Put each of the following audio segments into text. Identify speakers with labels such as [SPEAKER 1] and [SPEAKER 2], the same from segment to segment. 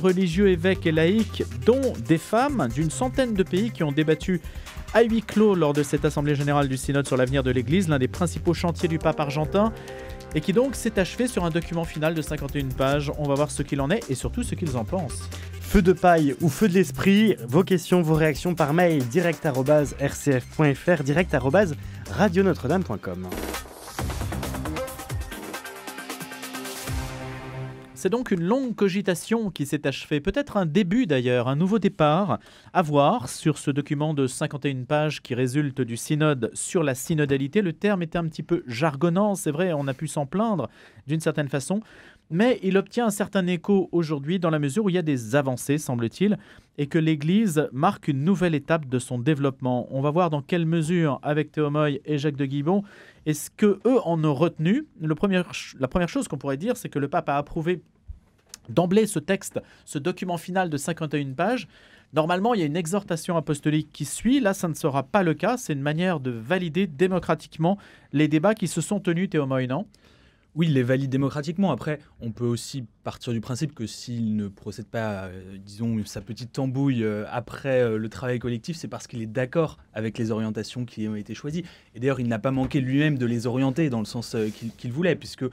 [SPEAKER 1] religieux, évêques et laïcs, dont des femmes d'une centaine de pays qui ont débattu à huis clos lors de cette Assemblée générale du Synode sur l'avenir de l'Église, l'un des principaux chantiers du pape argentin, et qui donc s'est achevé sur un document final de 51 pages. On va voir ce qu'il en est et surtout ce qu'ils en pensent.
[SPEAKER 2] Feu de paille ou feu de l'esprit, vos questions, vos réactions par mail direct@rcf.fr, direct@radionotre-dame.com.
[SPEAKER 1] C'est donc une longue cogitation qui s'est achevée, peut-être un début d'ailleurs, un nouveau départ à voir sur ce document de 51 pages qui résulte du synode sur la synodalité. Le terme était un petit peu jargonnant, c'est vrai, on a pu s'en plaindre d'une certaine façon, mais il obtient un certain écho aujourd'hui dans la mesure où il y a des avancées, semble-t-il, et que l'Église marque une nouvelle étape de son développement. On va voir dans quelle mesure, avec Théo Moy et Jacques de Guibon, est-ce qu'eux en ont retenu. La première chose qu'on pourrait dire, c'est que le pape a approuvé d'emblée ce texte, ce document final de 51 pages. Normalement, il y a une exhortation apostolique qui suit. Là, ça ne sera pas le cas. C'est une manière de valider démocratiquement les débats qui se sont tenus, Théo Moy, non ?
[SPEAKER 3] Oui, il les valide démocratiquement. Après, on peut aussi partir du principe que s'il ne procède pas, disons, sa petite tambouille après le travail collectif, c'est parce qu'il est d'accord avec les orientations qui ont été choisies. Et d'ailleurs, il n'a pas manqué lui-même de les orienter dans le sens qu'il voulait, puisque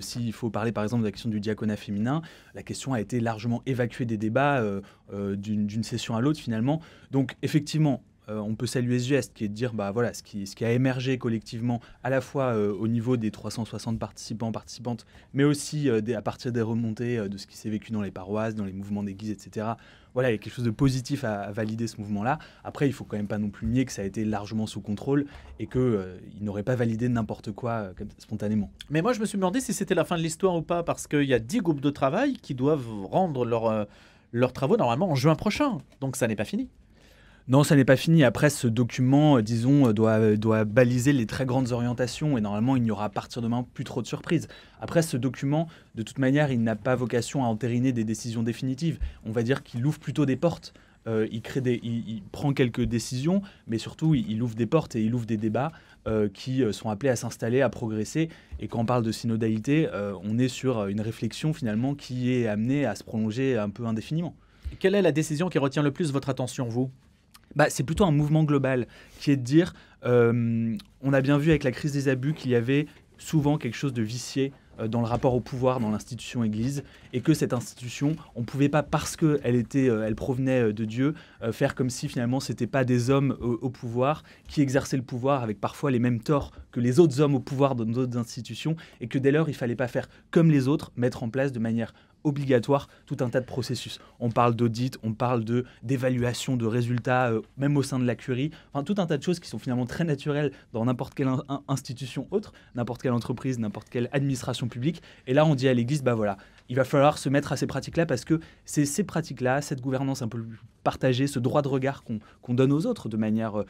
[SPEAKER 3] s'il faut parler par exemple de la question du diaconat féminin, la question a été largement évacuée des débats d'une session à l'autre finalement. Donc effectivement, on peut saluer ce geste qui est de dire voilà, ce qui a émergé collectivement à la fois au niveau des 360 participantes, mais aussi à partir des remontées de ce qui s'est vécu dans les paroisses, dans les mouvements d'église, etc. Voilà, il y a quelque chose de positif à valider ce mouvement-là. Après, il ne faut quand même pas non plus nier que ça a été largement sous contrôle et qu'il n'aurait pas validé n'importe quoi spontanément.
[SPEAKER 1] Mais moi, je me suis demandé si c'était la fin de l'histoire ou pas, parce qu'il y a 10 groupes de travail qui doivent rendre leurs travaux normalement en juin prochain. Donc ça n'est pas fini.
[SPEAKER 3] Non, ça n'est pas fini. Après, ce document, disons, doit baliser les très grandes orientations et normalement, il n'y aura à partir de demain plus trop de surprises. Après, ce document, de toute manière, il n'a pas vocation à entériner des décisions définitives. On va dire qu'il ouvre plutôt des portes. Il prend quelques décisions, mais surtout, il ouvre des portes et il ouvre des débats qui sont appelés à s'installer, à progresser. Et quand on parle de synodalité, on est sur une réflexion finalement qui est amenée à se prolonger un peu indéfiniment.
[SPEAKER 1] Quelle est la décision qui retient le plus votre attention, vous ?
[SPEAKER 3] C'est plutôt un mouvement global qui est de dire, on a bien vu avec la crise des abus qu'il y avait souvent quelque chose de vicié dans le rapport au pouvoir dans l'institution Église, et que cette institution, on ne pouvait pas, parce qu'elle provenait de Dieu, faire comme si finalement ce n'était pas des hommes au pouvoir qui exerçaient le pouvoir avec parfois les mêmes torts que les autres hommes au pouvoir dans d'autres institutions, et que dès lors il ne fallait pas faire comme les autres, mettre en place de manière obligatoire tout un tas de processus. On parle d'audit, on parle d'évaluation de résultats, même au sein de la curie, enfin tout un tas de choses qui sont finalement très naturelles dans n'importe quelle institution autre, n'importe quelle entreprise, n'importe quelle administration publique. Et là, on dit à l'Église, voilà, il va falloir se mettre à ces pratiques-là parce que c'est ces pratiques-là, cette gouvernance un peu partagée, ce droit de regard qu'on donne aux autres de manière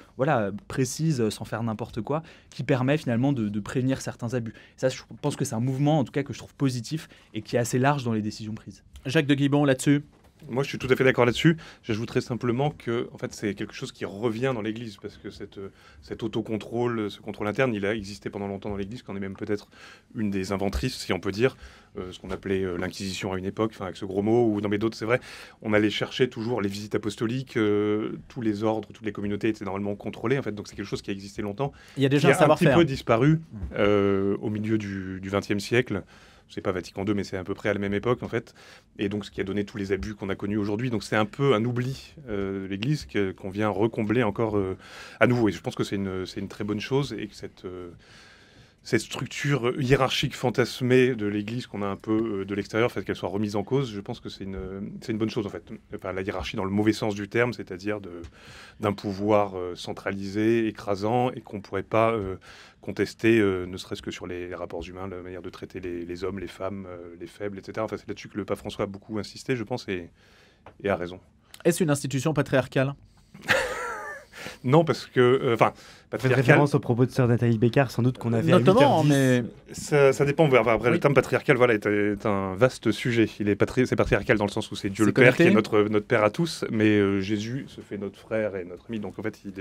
[SPEAKER 3] précise, sans faire n'importe quoi, qui permet finalement de prévenir certains abus. Et ça, je pense que c'est un mouvement, en tout cas, que je trouve positif et qui est assez large dans les décisions prises.
[SPEAKER 1] Jacques de Guibon, là-dessus ?
[SPEAKER 4] Moi, je suis tout à fait d'accord là-dessus. J'ajouterais simplement que en fait, c'est quelque chose qui revient dans l'Église, parce que cet autocontrôle, ce contrôle interne, il a existé pendant longtemps dans l'Église, qu'on est même peut-être une des inventrices, si on peut dire, ce qu'on appelait l'Inquisition à une époque, avec ce gros mot, ou non mais d'autres, c'est vrai. On allait chercher toujours les visites apostoliques, tous les ordres, toutes les communautés étaient normalement contrôlées, en fait, donc c'est quelque chose qui a existé longtemps.
[SPEAKER 1] Il y a déjà un savoir-faire.
[SPEAKER 4] Qui a un petit peu disparu au milieu du XXe siècle. C'est pas Vatican II, mais c'est à peu près à la même époque, en fait. Et donc, ce qui a donné tous les abus qu'on a connus aujourd'hui. Donc, c'est un peu un oubli de l'Église qu'on vient recombler encore à nouveau. Et je pense que c'est une très bonne chose et que cette structure hiérarchique fantasmée de l'Église qu'on a un peu de l'extérieur, fait qu'elle soit remise en cause, je pense que c'est une bonne chose, en fait. Enfin, la hiérarchie dans le mauvais sens du terme, c'est-à-dire d'un pouvoir centralisé, écrasant, et qu'on ne pourrait pas contester, ne serait-ce que sur les rapports humains, la manière de traiter les hommes, les femmes, les faibles, etc. Enfin, c'est là-dessus que le pape François a beaucoup insisté, je pense, et a raison.
[SPEAKER 1] Est-ce une institution patriarcale ?
[SPEAKER 4] Non, parce que...
[SPEAKER 2] Faites
[SPEAKER 4] patriarcal...
[SPEAKER 2] référence aux propos de sœur Nathalie Bécard, sans doute qu'on a fait
[SPEAKER 1] Notamment,
[SPEAKER 2] à 8h10.
[SPEAKER 1] mais
[SPEAKER 4] Ça dépend. Après,
[SPEAKER 1] Oui.
[SPEAKER 4] le terme patriarcal est un vaste sujet. C'est patriarcal dans le sens où c'est Dieu
[SPEAKER 1] C'est
[SPEAKER 4] le Père qui est
[SPEAKER 1] connecté.
[SPEAKER 4] notre Père à tous, mais Jésus se fait notre frère et notre ami. Donc en fait, il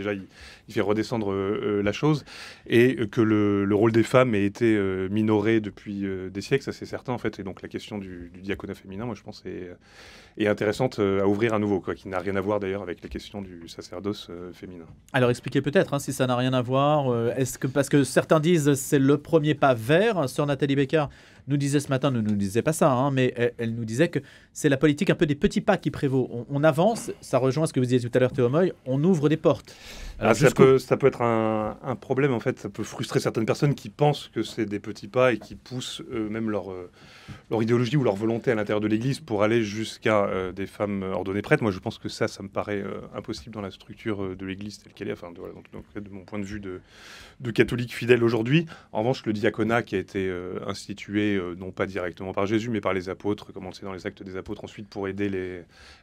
[SPEAKER 4] fait redescendre la chose. Et que le rôle des femmes ait été minoré depuis des siècles, ça c'est certain en fait. Et donc la question du diaconat féminin, moi je pense, est intéressante à ouvrir à nouveau, qui n'a rien à voir d'ailleurs avec les questions du sacerdoce féminin.
[SPEAKER 1] alors expliquez peut-être si ça n'a rien à voir. Est-ce que parce que certains disent c'est le premier pas vers. Sœur Nathalie Bécard nous disait ce matin, ne nous disait pas ça, mais elle nous disait que c'est la politique un peu des petits pas qui prévaut. On avance, ça rejoint ce que vous disiez tout à l'heure, Théo Moy, on ouvre des portes. Alors,
[SPEAKER 4] Ça peut être un problème en fait, ça peut frustrer certaines personnes qui pensent que c'est des petits pas et qui poussent même leur idéologie ou leur volonté à l'intérieur de l'Église pour aller jusqu'à des femmes ordonnées prêtres. Moi je pense que ça me paraît impossible dans la structure de l'Église telle qu'elle est, de mon point de vue de catholique fidèle aujourd'hui. En revanche, le diaconat qui a été institué non pas directement par Jésus mais par les apôtres, comme on le sait dans les Actes des Apôtres ensuite, pour aider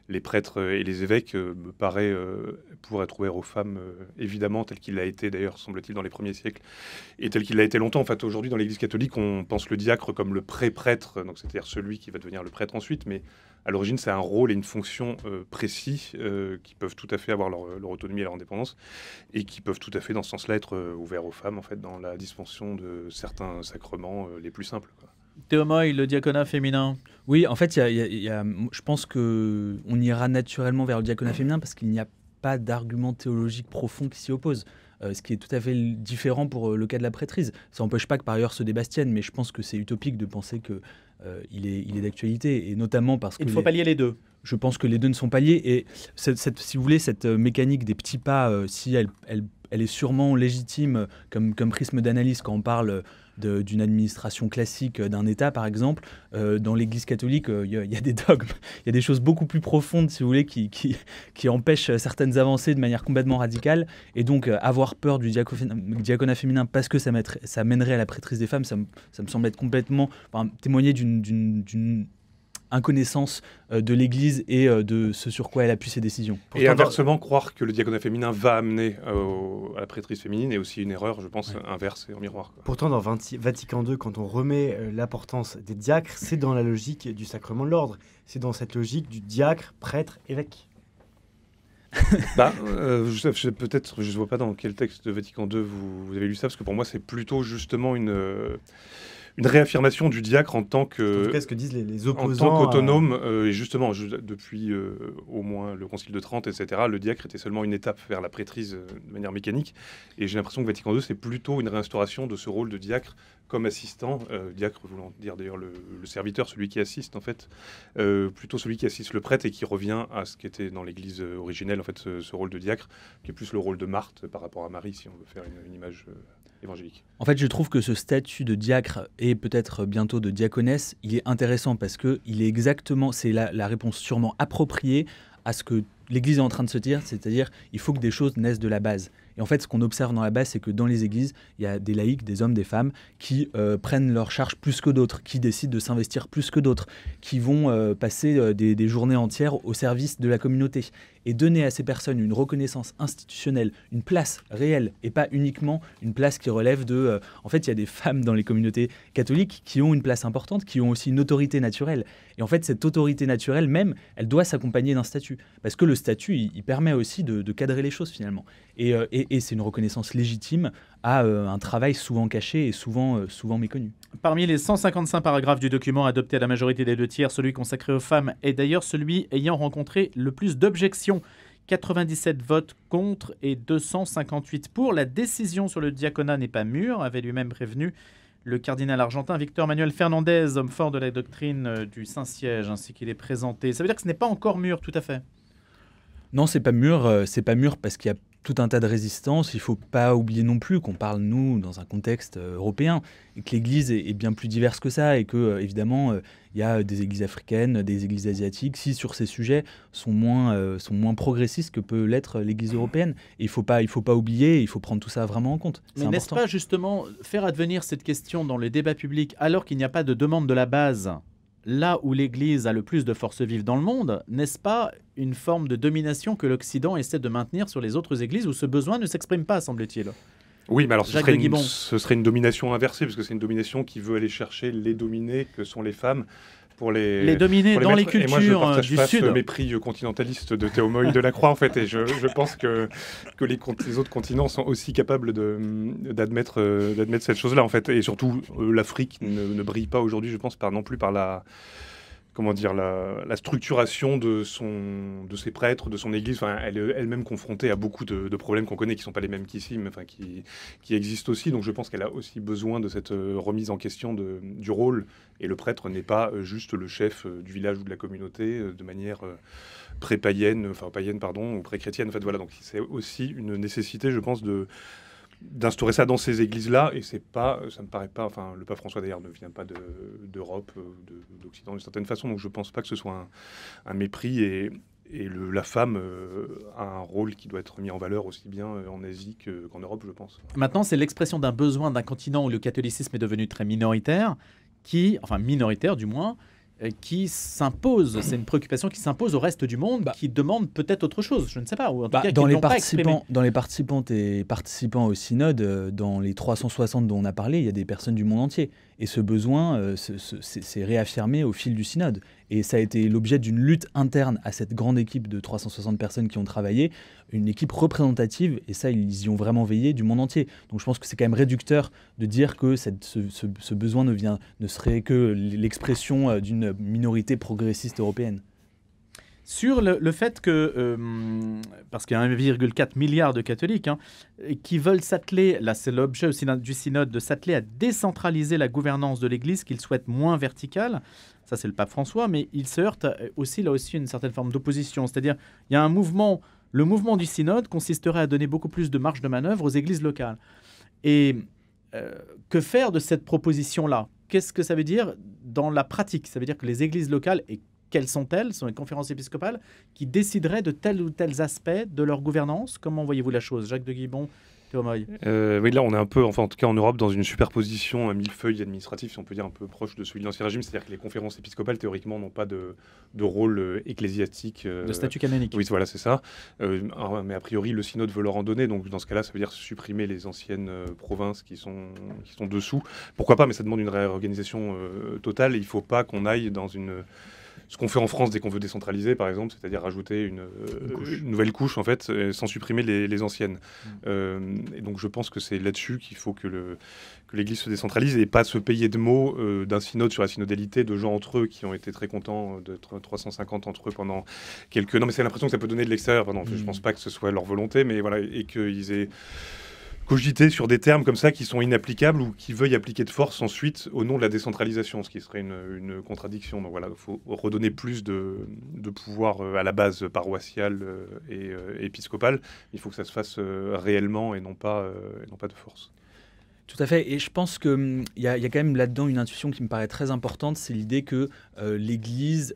[SPEAKER 4] les prêtres et les évêques, me paraît pour être ouvert aux femmes évidemment, tel qu'il a été d'ailleurs, semble-t-il, dans les premiers siècles, et tel qu'il a été longtemps. En fait, aujourd'hui, dans l'Église catholique, on pense le diacre comme le pré-prêtre, donc c'est-à-dire celui qui va devenir le prêtre ensuite, mais à l'origine, c'est un rôle et une fonction précis qui peuvent tout à fait avoir leur autonomie et leur indépendance, et qui peuvent tout à fait, dans ce sens-là, être ouverts aux femmes, en fait, dans la dispensation de certains sacrements les plus simples, quoi.
[SPEAKER 1] Théo Moy, le diaconat féminin.
[SPEAKER 3] Oui, en fait, je pense qu'on ira naturellement vers le diaconat féminin parce qu'il n'y a pas d'argument théologique profond qui s'y oppose. Ce qui est tout à fait différent pour le cas de la prêtrise. Ça n'empêche pas que par ailleurs se débastienne, mais je pense que c'est utopique de penser qu'il est d'actualité, et notamment parce que...
[SPEAKER 1] Il faut pallier les deux.
[SPEAKER 3] Je pense que les deux ne sont pas liés, et si vous voulez, cette mécanique des petits pas, si elle est sûrement légitime comme prisme d'analyse quand on parle d'une administration classique d'un État, par exemple, dans l'Église catholique, il y a des dogmes, il y a des choses beaucoup plus profondes, si vous voulez, qui empêchent certaines avancées de manière complètement radicale. Et donc, avoir peur du diaconat féminin parce que ça mènerait à la prêtrise des femmes, ça me semble être complètement... témoigner d'une inconnaissance de l'Église et de ce sur quoi elle appuie ses décisions.
[SPEAKER 4] Et inversement, croire que le diaconat féminin va amener à la prêtrise féminine est aussi une erreur, je pense, inverse et en miroir, quoi.
[SPEAKER 2] Pourtant, dans Vatican II, quand on remet l'importance des diacres, c'est dans la logique du sacrement de l'ordre. C'est dans cette logique du diacre, prêtre, évêque.
[SPEAKER 4] Peut-être, je ne vois pas dans quel texte de Vatican II vous avez lu ça, parce que pour moi, c'est plutôt justement une réaffirmation du diacre en tant que...
[SPEAKER 2] En tout cas, ce que disent les
[SPEAKER 4] En
[SPEAKER 2] opposants.
[SPEAKER 4] tant qu'autonome, et justement, depuis au moins le Concile de Trente, etc., le diacre était seulement une étape vers la prêtrise de manière mécanique. Et j'ai l'impression que Vatican II, c'est plutôt une réinstauration de ce rôle de diacre comme assistant, diacre voulant dire d'ailleurs le serviteur, celui qui assiste en fait, plutôt celui qui assiste le prêtre et qui revient à ce qui était dans l'Église originelle, en fait, ce rôle de diacre, qui est plus le rôle de Marthe par rapport à Marie, si on veut faire une image évangélique.
[SPEAKER 3] En fait, je trouve que ce statut de diacre et peut-être bientôt de diaconesse, il est intéressant parce que il est exactement, c'est la réponse sûrement appropriée à ce que l'Église est en train de se dire, c'est-à-dire il faut que des choses naissent de la base. Et en fait, ce qu'on observe dans la base, c'est que dans les églises, il y a des laïcs, des hommes, des femmes, qui prennent leur charge plus que d'autres, qui décident de s'investir plus que d'autres, qui vont passer des journées entières au service de la communauté. Et donner à ces personnes une reconnaissance institutionnelle, une place réelle, et pas uniquement une place qui relève de... En fait, il y a des femmes dans les communautés catholiques qui ont une place importante, qui ont aussi une autorité naturelle. Et en fait, cette autorité naturelle même, elle doit s'accompagner d'un statut. Parce que le statut, il permet aussi de cadrer les choses, finalement. Et c'est une reconnaissance légitime à un travail souvent caché et souvent méconnu.
[SPEAKER 1] Parmi les 155 paragraphes du document adopté à la majorité des 2/3, celui consacré aux femmes est d'ailleurs celui ayant rencontré le plus d'objections. 97 votes contre et 258 pour. La décision sur le diaconat n'est pas mûre, avait lui-même prévenu le cardinal argentin Victor Manuel Fernandez, homme fort de la doctrine du Saint-Siège, ainsi qu'il est présenté. Ça veut dire que ce n'est pas encore mûr, tout à fait.
[SPEAKER 3] Non, c'est pas mûr parce qu'il y a tout un tas de résistances. Il ne faut pas oublier non plus qu'on parle, nous, dans un contexte européen, et que l'Église est bien plus diverse que ça, et que, évidemment, il y a des églises africaines, des églises asiatiques, qui, sur ces sujets, sont moins progressistes que peut l'être l'Église européenne. Et il faut pas oublier, il faut prendre tout ça vraiment en compte.
[SPEAKER 1] Mais n'est-ce pas, justement, faire advenir cette question dans les débats publics, alors qu'il n'y a pas de demande de la base là où l'Église a le plus de force vive dans le monde, n'est-ce pas une forme de domination que l'Occident essaie de maintenir sur les autres églises où ce besoin ne s'exprime pas, semble-t-il?
[SPEAKER 4] Oui, mais alors
[SPEAKER 1] Jacques de Guibon.
[SPEAKER 4] ce serait une domination inversée, parce que c'est une domination qui veut aller chercher les dominés que sont les femmes pour
[SPEAKER 1] Les dominés dans les
[SPEAKER 4] mettre. Et moi, je
[SPEAKER 1] cultures
[SPEAKER 4] partage
[SPEAKER 1] du
[SPEAKER 4] pas
[SPEAKER 1] Sud.
[SPEAKER 4] ce mépris continentaliste de Théomoï Delacroix, en fait, et je pense que les autres continents sont aussi capables d'admettre cette chose-là, en fait, et surtout l'Afrique ne brille pas aujourd'hui, je pense, non plus par la structuration de ses prêtres, de son église. Enfin, elle est elle-même confrontée à beaucoup de problèmes qu'on connaît, qui ne sont pas les mêmes qu'ici, mais enfin, qui existent aussi. Donc je pense qu'elle a aussi besoin de cette remise en question du rôle. Et le prêtre n'est pas juste le chef du village ou de la communauté de manière pré-païenne, ou pré-chrétienne. En fait, voilà. Donc c'est aussi une nécessité, je pense, d'instaurer ça dans ces églises-là, et c'est pas, ça me paraît pas, enfin, le pape François d'ailleurs ne vient pas d'Europe, d'Occident d'une certaine façon, donc je pense pas que ce soit un mépris, et la femme a un rôle qui doit être mis en valeur aussi bien en Asie qu'en Europe, je pense.
[SPEAKER 1] Maintenant, c'est l'expression d'un besoin d'un continent où le catholicisme est devenu très minoritaire, minoritaire du moins, qui s'impose. C'est une préoccupation qui s'impose au reste du monde, qui demande peut-être autre chose, je ne sais pas, ou en tout cas
[SPEAKER 3] dans
[SPEAKER 1] qui
[SPEAKER 3] les
[SPEAKER 1] n'ont pas exprimé.
[SPEAKER 3] dans les participantes et participants au synode, dans les 360 dont on a parlé, il y a des personnes du monde entier. Et ce besoin s'est réaffirmé au fil du synode. Et ça a été l'objet d'une lutte interne à cette grande équipe de 360 personnes qui ont travaillé, une équipe représentative, et ça, ils y ont vraiment veillé, du monde entier. Donc je pense que c'est quand même réducteur de dire que ce besoin ne serait que l'expression d'une minorité progressiste européenne.
[SPEAKER 1] Sur le fait que, parce qu'il y a 1,4 milliard de catholiques qui veulent s'atteler, là c'est l'objet du synode, de s'atteler à décentraliser la gouvernance de l'Église, qu'ils souhaitent moins verticale, ça c'est le pape François, mais il se heurte aussi, là aussi, une certaine forme d'opposition. C'est-à-dire, il y a un mouvement, le mouvement du synode consisterait à donner beaucoup plus de marge de manœuvre aux églises locales. Et que faire de cette proposition-là? Qu'est-ce que ça veut dire dans la pratique? Ça veut dire que les églises locales, et quelles sont-elles? Ce sont les conférences épiscopales qui décideraient de tels ou tels aspects de leur gouvernance. Comment voyez-vous la chose, Jacques de Guibon, Théomoï?
[SPEAKER 4] Oui, là on est un peu, enfin en tout cas en Europe, dans une superposition à millefeuille administratif, si on peut dire, un peu proche de celui de l'Ancien Régime. C'est-à-dire que les conférences épiscopales, théoriquement, n'ont pas de rôle ecclésiastique.
[SPEAKER 1] De statut canonique.
[SPEAKER 4] Oui, voilà, c'est ça. Mais a priori, le synode veut leur en donner. Donc dans ce cas-là, ça veut dire supprimer les anciennes provinces qui sont dessous. Pourquoi pas, mais ça demande une réorganisation totale. Et il ne faut pas qu'on aille dans ce qu'on fait en France dès qu'on veut décentraliser, par exemple, c'est-à-dire rajouter une nouvelle couche, en fait, sans supprimer les anciennes. Et donc, je pense que c'est là-dessus qu'il faut que l'Église se décentralise et pas se payer de mots d'un synode sur la synodalité, de gens entre eux qui ont été très contents d'être 350 entre eux pendant quelques... Non, mais c'est l'impression que ça peut donner de l'extérieur. Pardon, je pense pas que ce soit leur volonté, mais voilà, et qu'ils aient cogiter sur des termes comme ça qui sont inapplicables ou qui veuillent appliquer de force ensuite au nom de la décentralisation, ce qui serait une contradiction. Donc voilà, il faut redonner plus de pouvoir à la base paroissiale et épiscopale. Il faut que ça se fasse réellement et non pas de force.
[SPEAKER 3] Tout à fait, et je pense qu'il y a quand même là-dedans une intuition qui me paraît très importante, c'est l'idée que l'Église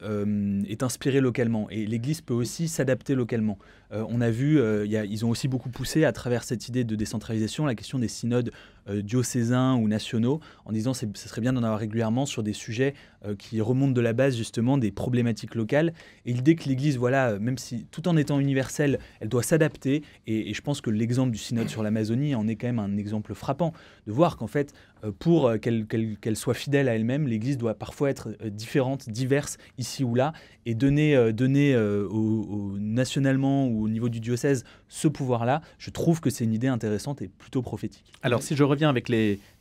[SPEAKER 3] est inspirée localement, et l'Église peut aussi s'adapter localement. On a vu, ils ont aussi beaucoup poussé à travers cette idée de décentralisation la question des synodes diocésains ou nationaux, en disant que ce serait bien d'en avoir régulièrement sur des sujets qui remontent de la base justement des problématiques locales, et l'idée que l'Église, voilà, même si tout en étant universelle, elle doit s'adapter, et je pense que l'exemple du synode sur l'Amazonie en est quand même un exemple frappant, de voir qu'en fait, pour qu'elle soit fidèle à elle-même, l'Église doit parfois être différente, diverse, ici ou là, et donner nationalement ou au niveau du diocèse ce pouvoir-là. Je trouve que c'est une idée intéressante et plutôt prophétique.
[SPEAKER 1] Alors, si je reviens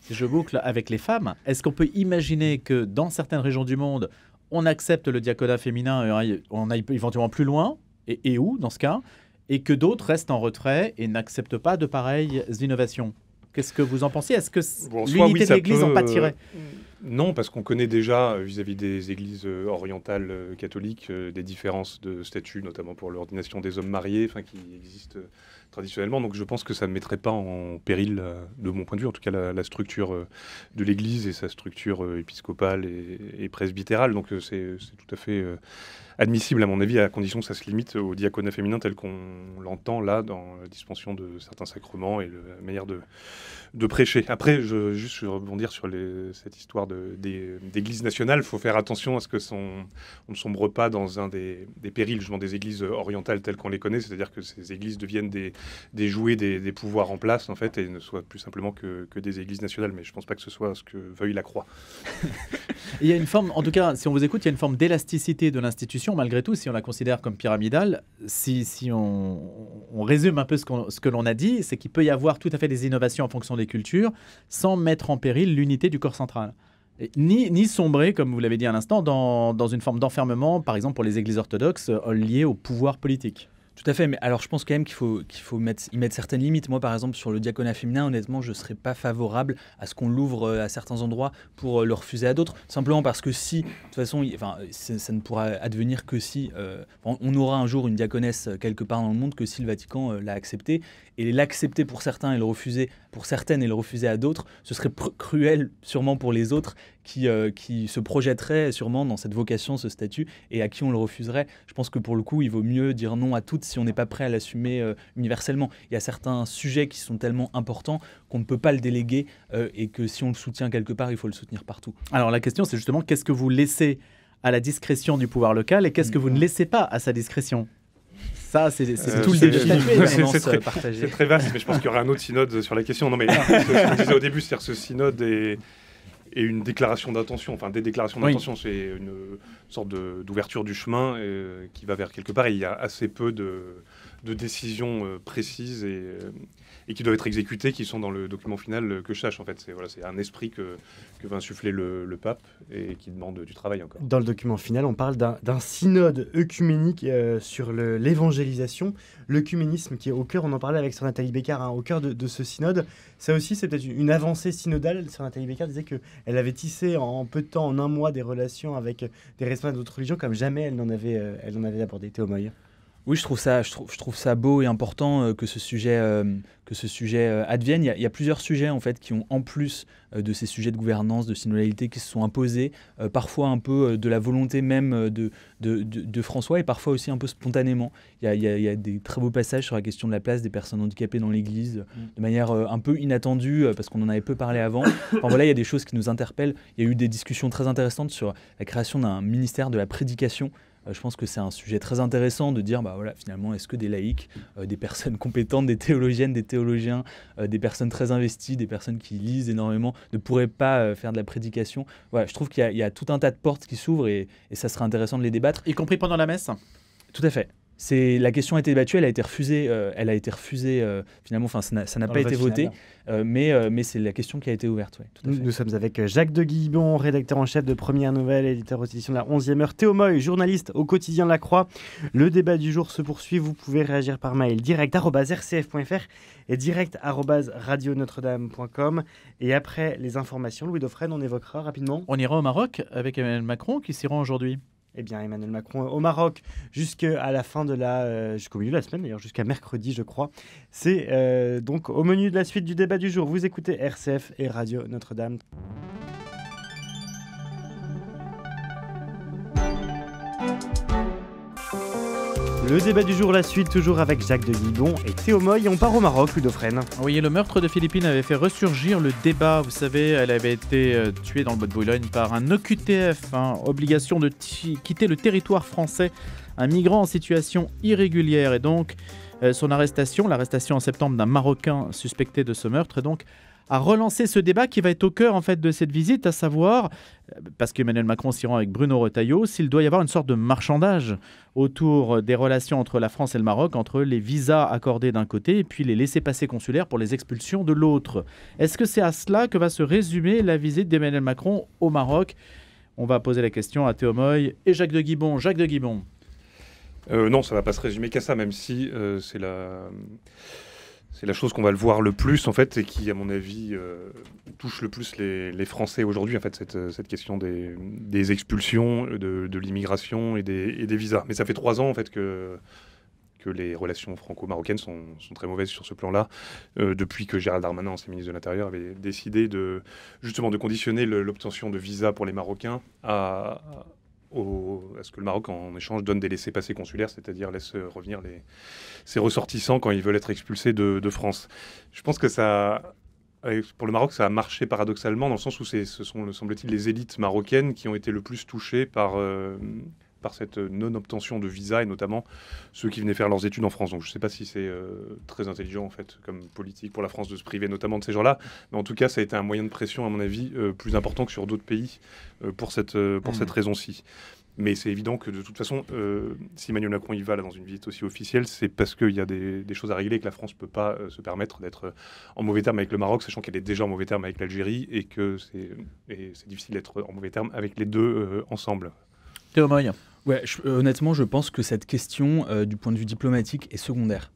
[SPEAKER 1] si je boucle avec les femmes, est-ce qu'on peut imaginer que dans certaines régions du monde, on accepte le diaconat féminin et on aille éventuellement plus loin, et où dans ce cas, et que d'autres restent en retrait et n'acceptent pas de pareilles innovations? Qu'est-ce que vous en pensez? Est-ce que l'unité de l'Église en pâtirait?
[SPEAKER 4] Non, parce qu'on connaît déjà, vis-à-vis des églises orientales catholiques, des différences de statut, notamment pour l'ordination des hommes mariés, qui existent traditionnellement. Donc je pense que ça ne mettrait pas en péril, de mon point de vue, en tout cas la structure de l'Église et sa structure épiscopale et presbytérale. Donc c'est tout à fait admissible, à mon avis, à condition que ça se limite au diaconat féminin tel qu'on l'entend là dans la dispensation de certains sacrements et la manière de prêcher. Après, je rebondir sur cette histoire d'églises nationales, il faut faire attention à ce on ne sombre pas dans un des périls justement des églises orientales telles qu'on les connaît, c'est-à-dire que ces églises deviennent des jouets des pouvoirs en place en fait, et ne soient plus simplement que des églises nationales. Mais je ne pense pas que ce soit ce que veuille la Croix.
[SPEAKER 1] Il y a une forme, en tout cas, si on vous écoute, il y a une forme d'élasticité de l'institution, malgré tout, si on la considère comme pyramidale. Si on résume un peu ce que l'on a dit, c'est qu'il peut y avoir tout à fait des innovations en fonction des cultures, sans mettre en péril l'unité du corps central. Et ni sombrer, comme vous l'avez dit à l'instant, dans une forme d'enfermement, par exemple pour les églises orthodoxes, liées au pouvoir politique.
[SPEAKER 3] Tout à fait, mais alors je pense quand même qu'il faut y mettre certaines limites. Moi, par exemple, sur le diaconat féminin, honnêtement, je ne serais pas favorable à ce qu'on l'ouvre à certains endroits pour le refuser à d'autres, simplement parce que si, de toute façon, ça ne pourra advenir que si on aura un jour une diaconesse quelque part dans le monde, que si le Vatican l'a accepté. Et l'accepter pour certains et le refuser pour certaines et le refuser à d'autres, ce serait cruel sûrement pour les autres qui se projetteraient sûrement dans cette vocation, ce statut, et à qui on le refuserait. Je pense que pour le coup, il vaut mieux dire non à toutes si on n'est pas prêt à l'assumer universellement. Il y a certains sujets qui sont tellement importants qu'on ne peut pas le déléguer et que si on le soutient quelque part, il faut le soutenir partout.
[SPEAKER 1] Alors la question, c'est justement qu'est-ce que vous laissez à la discrétion du pouvoir local et qu'est-ce que vous ne laissez pas à sa discrétion ? Ça, c'est tout le défi.
[SPEAKER 4] C'est très vaste, mais je pense qu'il y aura un autre synode sur la question. Non, mais ce que je disais au début, c'est-à-dire ce synode est une déclaration d'intention. Enfin, des déclarations d'intention, c'est une sorte d'ouverture du chemin qui va vers quelque part. Et il y a assez peu de décisions précises et qui doivent être exécutées, qui sont dans le document final que je sache. En fait, c'est un esprit que va insuffler le pape et qui demande du travail encore.
[SPEAKER 2] Dans le document final, on parle d'un synode œcuménique sur l'évangélisation, l'œcuménisme qui est au cœur, on en parlait avec Sœur Nathalie Bécard, au cœur de ce synode. Ça aussi, c'est peut-être une avancée synodale. Sœur Nathalie Bécard disait qu'elle avait tissé en peu de temps, en un mois, des relations avec des responsables d'autres religions comme jamais elle n'en avait abordé. Théo Moy.
[SPEAKER 3] Oui, je trouve ça beau et important que ce sujet advienne. Il y a plusieurs sujets en fait qui ont, en plus de ces sujets de gouvernance, de synodalité, qui se sont imposés, parfois un peu de la volonté même de François et parfois aussi un peu spontanément. Il y a des très beaux passages sur la question de la place des personnes handicapées dans l'Église, de manière un peu inattendue parce qu'on en avait peu parlé avant. Enfin voilà, il y a des choses qui nous interpellent. Il y a eu des discussions très intéressantes sur la création d'un ministère de la prédication. Je pense que c'est un sujet très intéressant de dire, finalement, est-ce que des laïcs, des personnes compétentes, des théologiennes, des théologiens, des personnes très investies, des personnes qui lisent énormément, ne pourraient pas faire de la prédication. Voilà, je trouve qu'il y a tout un tas de portes qui s'ouvrent et ça serait intéressant de les débattre.
[SPEAKER 1] Y compris pendant la messe ?
[SPEAKER 3] Tout à fait. La question a été débattue, elle a été refusée finalement, ça n'a pas été voté, mais c'est la question qui a été ouverte. Ouais, tout à fait.
[SPEAKER 2] Nous sommes avec Jacques de Guibon, rédacteur en chef de Première Nouvelle, éditeur aux éditions de la 11e heure, Théo Moy, journaliste au quotidien La Croix. Le débat du jour se poursuit, vous pouvez réagir par mail direct@rcf.fr et direct@radionotre-dame.com. Et après les informations, Louis Dauphren, on évoquera rapidement.
[SPEAKER 1] On ira au Maroc avec Emmanuel Macron qui s'y rend aujourd'hui.
[SPEAKER 2] Eh bien, Emmanuel Macron au Maroc jusqu'à la fin jusqu'au milieu de la semaine, d'ailleurs, jusqu'à mercredi, je crois. C'est donc au menu de la suite du débat du jour. Vous écoutez RCF et Radio Notre-Dame. Le débat du jour, la suite, toujours avec Jacques de Guibon et Théo Moy. On part au Maroc, Louis Dauphren.
[SPEAKER 1] Oui, le meurtre de Philippine avait fait ressurgir le débat. Vous savez, elle avait été tuée dans le Bois-de-Boulogne par un OQTF, obligation de quitter le territoire français, un migrant en situation irrégulière. Et donc, son l'arrestation en septembre d'un Marocain suspecté de ce meurtre, et donc a relancé ce débat qui va être au cœur en fait de cette visite, à savoir, parce qu'Emmanuel Macron s'y rend avec Bruno Retailleau, s'il doit y avoir une sorte de marchandage autour des relations entre la France et le Maroc, entre les visas accordés d'un côté et puis les laissez-passer consulaires pour les expulsions de l'autre. Est-ce que c'est à cela que va se résumer la visite d'Emmanuel Macron au Maroc ? On va poser la question à Théo Moy et Jacques de Guibon. Jacques de Guibon.
[SPEAKER 4] Non, ça ne va pas se résumer qu'à ça, même si c'est la chose qu'on va le voir le plus, en fait, et qui, à mon avis, touche le plus les Français aujourd'hui, en fait, cette question des expulsions, de l'immigration et des visas. Mais ça fait 3 ans, en fait, que les relations franco-marocaines sont très mauvaises sur ce plan-là, depuis que Gérald Darmanin, ancien ministre de l'Intérieur, avait décidé justement de conditionner l'obtention de visas pour les Marocains à ce que le Maroc, en échange, donne des laissez-passer consulaires, c'est-à-dire laisse revenir ses ressortissants quand ils veulent être expulsés de France. Je pense que ça pour le Maroc, ça a marché paradoxalement, dans le sens où ce sont, semble-t-il, les élites marocaines qui ont été le plus touchées par cette non-obtention de visa, et notamment ceux qui venaient faire leurs études en France. Donc je ne sais pas si c'est très intelligent, en fait, comme politique pour la France de se priver notamment de ces gens-là, mais en tout cas, ça a été un moyen de pression, à mon avis, plus important que sur d'autres pays pour cette raison-ci. Mais c'est évident que de toute façon, si Emmanuel Macron y va là, dans une visite aussi officielle, c'est parce qu'il y a des choses à régler et que la France ne peut pas se permettre d'être en mauvais terme avec le Maroc, sachant qu'elle est déjà en mauvais terme avec l'Algérie et que c'est difficile d'être en mauvais terme avec les deux ensemble.
[SPEAKER 1] Théo Moy.
[SPEAKER 3] Ouais, honnêtement, je pense que cette question, du point de vue diplomatique, est secondaire.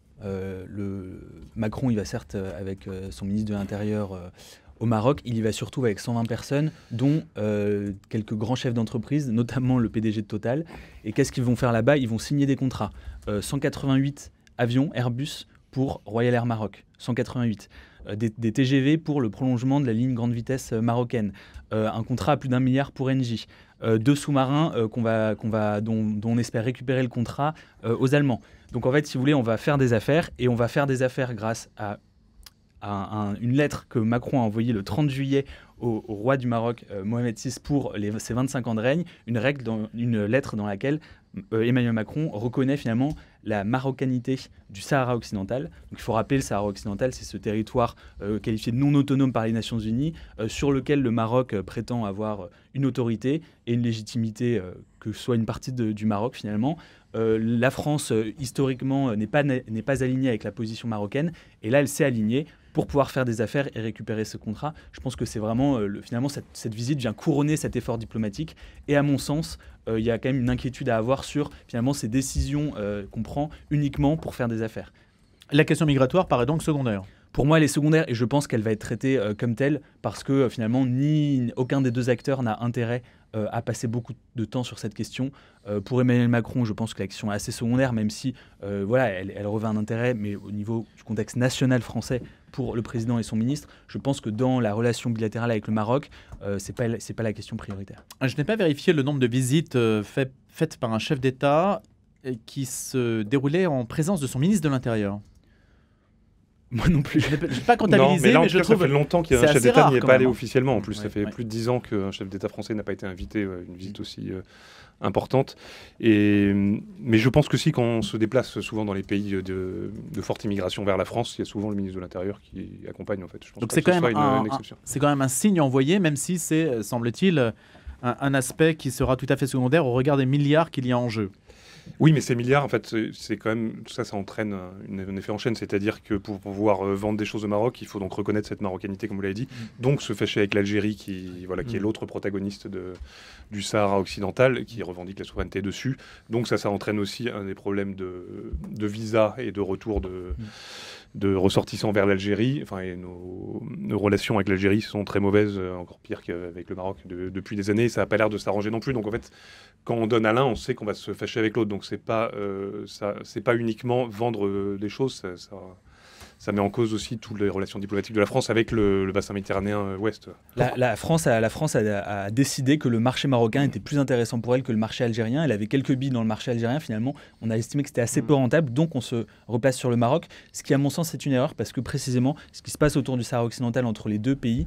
[SPEAKER 3] Macron, il va certes avec son ministre de l'Intérieur au Maroc, il y va surtout avec 120 personnes, dont quelques grands chefs d'entreprise, notamment le PDG de Total. Et qu'est-ce qu'ils vont faire là-bas? Ils vont signer des contrats. 188 avions Airbus pour Royal Air Maroc. 188. Des TGV pour le prolongement de la ligne grande vitesse marocaine. Un contrat à plus d'1 milliard pour Engie. 2 sous-marins dont on espère récupérer le contrat aux Allemands. Donc en fait, si vous voulez, on va faire des affaires, et on va faire des affaires grâce à une lettre que Macron a envoyée le 30 juillet au roi du Maroc, Mohamed VI, pour ses 25 ans de règne, une lettre dans laquelle Emmanuel Macron reconnaît finalement la marocanité du Sahara occidental. Donc, il faut rappeler, le Sahara occidental, c'est ce territoire qualifié de non autonome par les Nations Unies, sur lequel le Maroc prétend avoir une autorité et une légitimité que soit une partie du Maroc finalement. La France, historiquement, n'est pas alignée avec la position marocaine, et là, elle s'est alignée pour pouvoir faire des affaires et récupérer ce contrat. Je pense que c'est vraiment, finalement, cette visite vient couronner cet effort diplomatique, et à mon sens, il y a quand même une inquiétude à avoir sur, finalement, ces décisions qu'on prend uniquement pour faire des affaires.
[SPEAKER 1] La question migratoire paraît donc secondaire.
[SPEAKER 3] Pour moi, elle est secondaire, et je pense qu'elle va être traitée comme telle, parce que finalement, aucun des deux acteurs n'a intérêt à passer beaucoup de temps sur cette question. Pour Emmanuel Macron, je pense que la question est assez secondaire, même si elle revêt un intérêt, mais au niveau du contexte national français, pour le président et son ministre, je pense que dans la relation bilatérale avec le Maroc, c'est pas la question prioritaire.
[SPEAKER 1] Je n'ai pas vérifié le nombre de visites faites par un chef d'État qui se déroulait en présence de son ministre de l'Intérieur.
[SPEAKER 3] Moi non plus.
[SPEAKER 1] Je n'ai pas comptabilisé,
[SPEAKER 4] non,
[SPEAKER 1] mais je
[SPEAKER 4] ça
[SPEAKER 1] trouve
[SPEAKER 4] fait longtemps qu'il y a un chef d'État qui n'y est pas allé officiellement. En plus,
[SPEAKER 1] Ouais,
[SPEAKER 4] ça fait plus de 10 ans qu'un chef d'État français n'a pas été invité à une visite aussi importante. Mais je pense que si, quand on se déplace souvent dans les pays de forte immigration vers la France, il y a souvent le ministre de l'Intérieur qui accompagne, en fait. Je pense
[SPEAKER 1] Donc
[SPEAKER 4] pas
[SPEAKER 1] c'est
[SPEAKER 4] que
[SPEAKER 1] quand
[SPEAKER 4] ce
[SPEAKER 1] même
[SPEAKER 4] soit une exception.
[SPEAKER 1] c'est quand même un signe envoyé, même si c'est, semble-t-il, un aspect qui sera tout à fait secondaire au regard des milliards qu'il y a en jeu.
[SPEAKER 4] Oui, mais ces milliards, en fait, c'est quand même, tout ça, ça entraîne un effet en chaîne. C'est-à-dire que pour pouvoir vendre des choses au Maroc, il faut donc reconnaître cette marocanité, comme vous l'avez dit. Donc se fâcher avec l'Algérie, qui est l'autre protagoniste du Sahara occidental, qui revendique la souveraineté dessus. Donc ça entraîne aussi des problèmes de visa et de retour de ressortissants vers l'Algérie. Enfin, et nos relations avec l'Algérie sont très mauvaises, encore pire qu'avec le Maroc depuis des années. Ça n'a pas l'air de s'arranger non plus. Donc en fait, quand on donne à l'un, on sait qu'on va se fâcher avec l'autre. Donc c'est pas uniquement vendre des choses. Ça met en cause aussi toutes les relations diplomatiques de la France avec le bassin méditerranéen ouest.
[SPEAKER 3] La France a décidé que le marché marocain était plus intéressant pour elle que le marché algérien. Elle avait quelques billes dans le marché algérien. Finalement, on a estimé que c'était assez peu rentable, donc on se replace sur le Maroc. Ce qui, à mon sens, c'est une erreur, parce que précisément, ce qui se passe autour du Sahara occidental entre les deux pays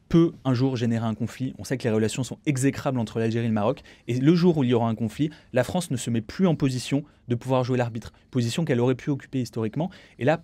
[SPEAKER 3] peut un jour générer un conflit. On sait que les relations sont exécrables entre l'Algérie et le Maroc. Et le jour où il y aura un conflit, la France ne se met plus en position de pouvoir jouer l'arbitre. Position qu'elle aurait pu occuper historiquement. Et là,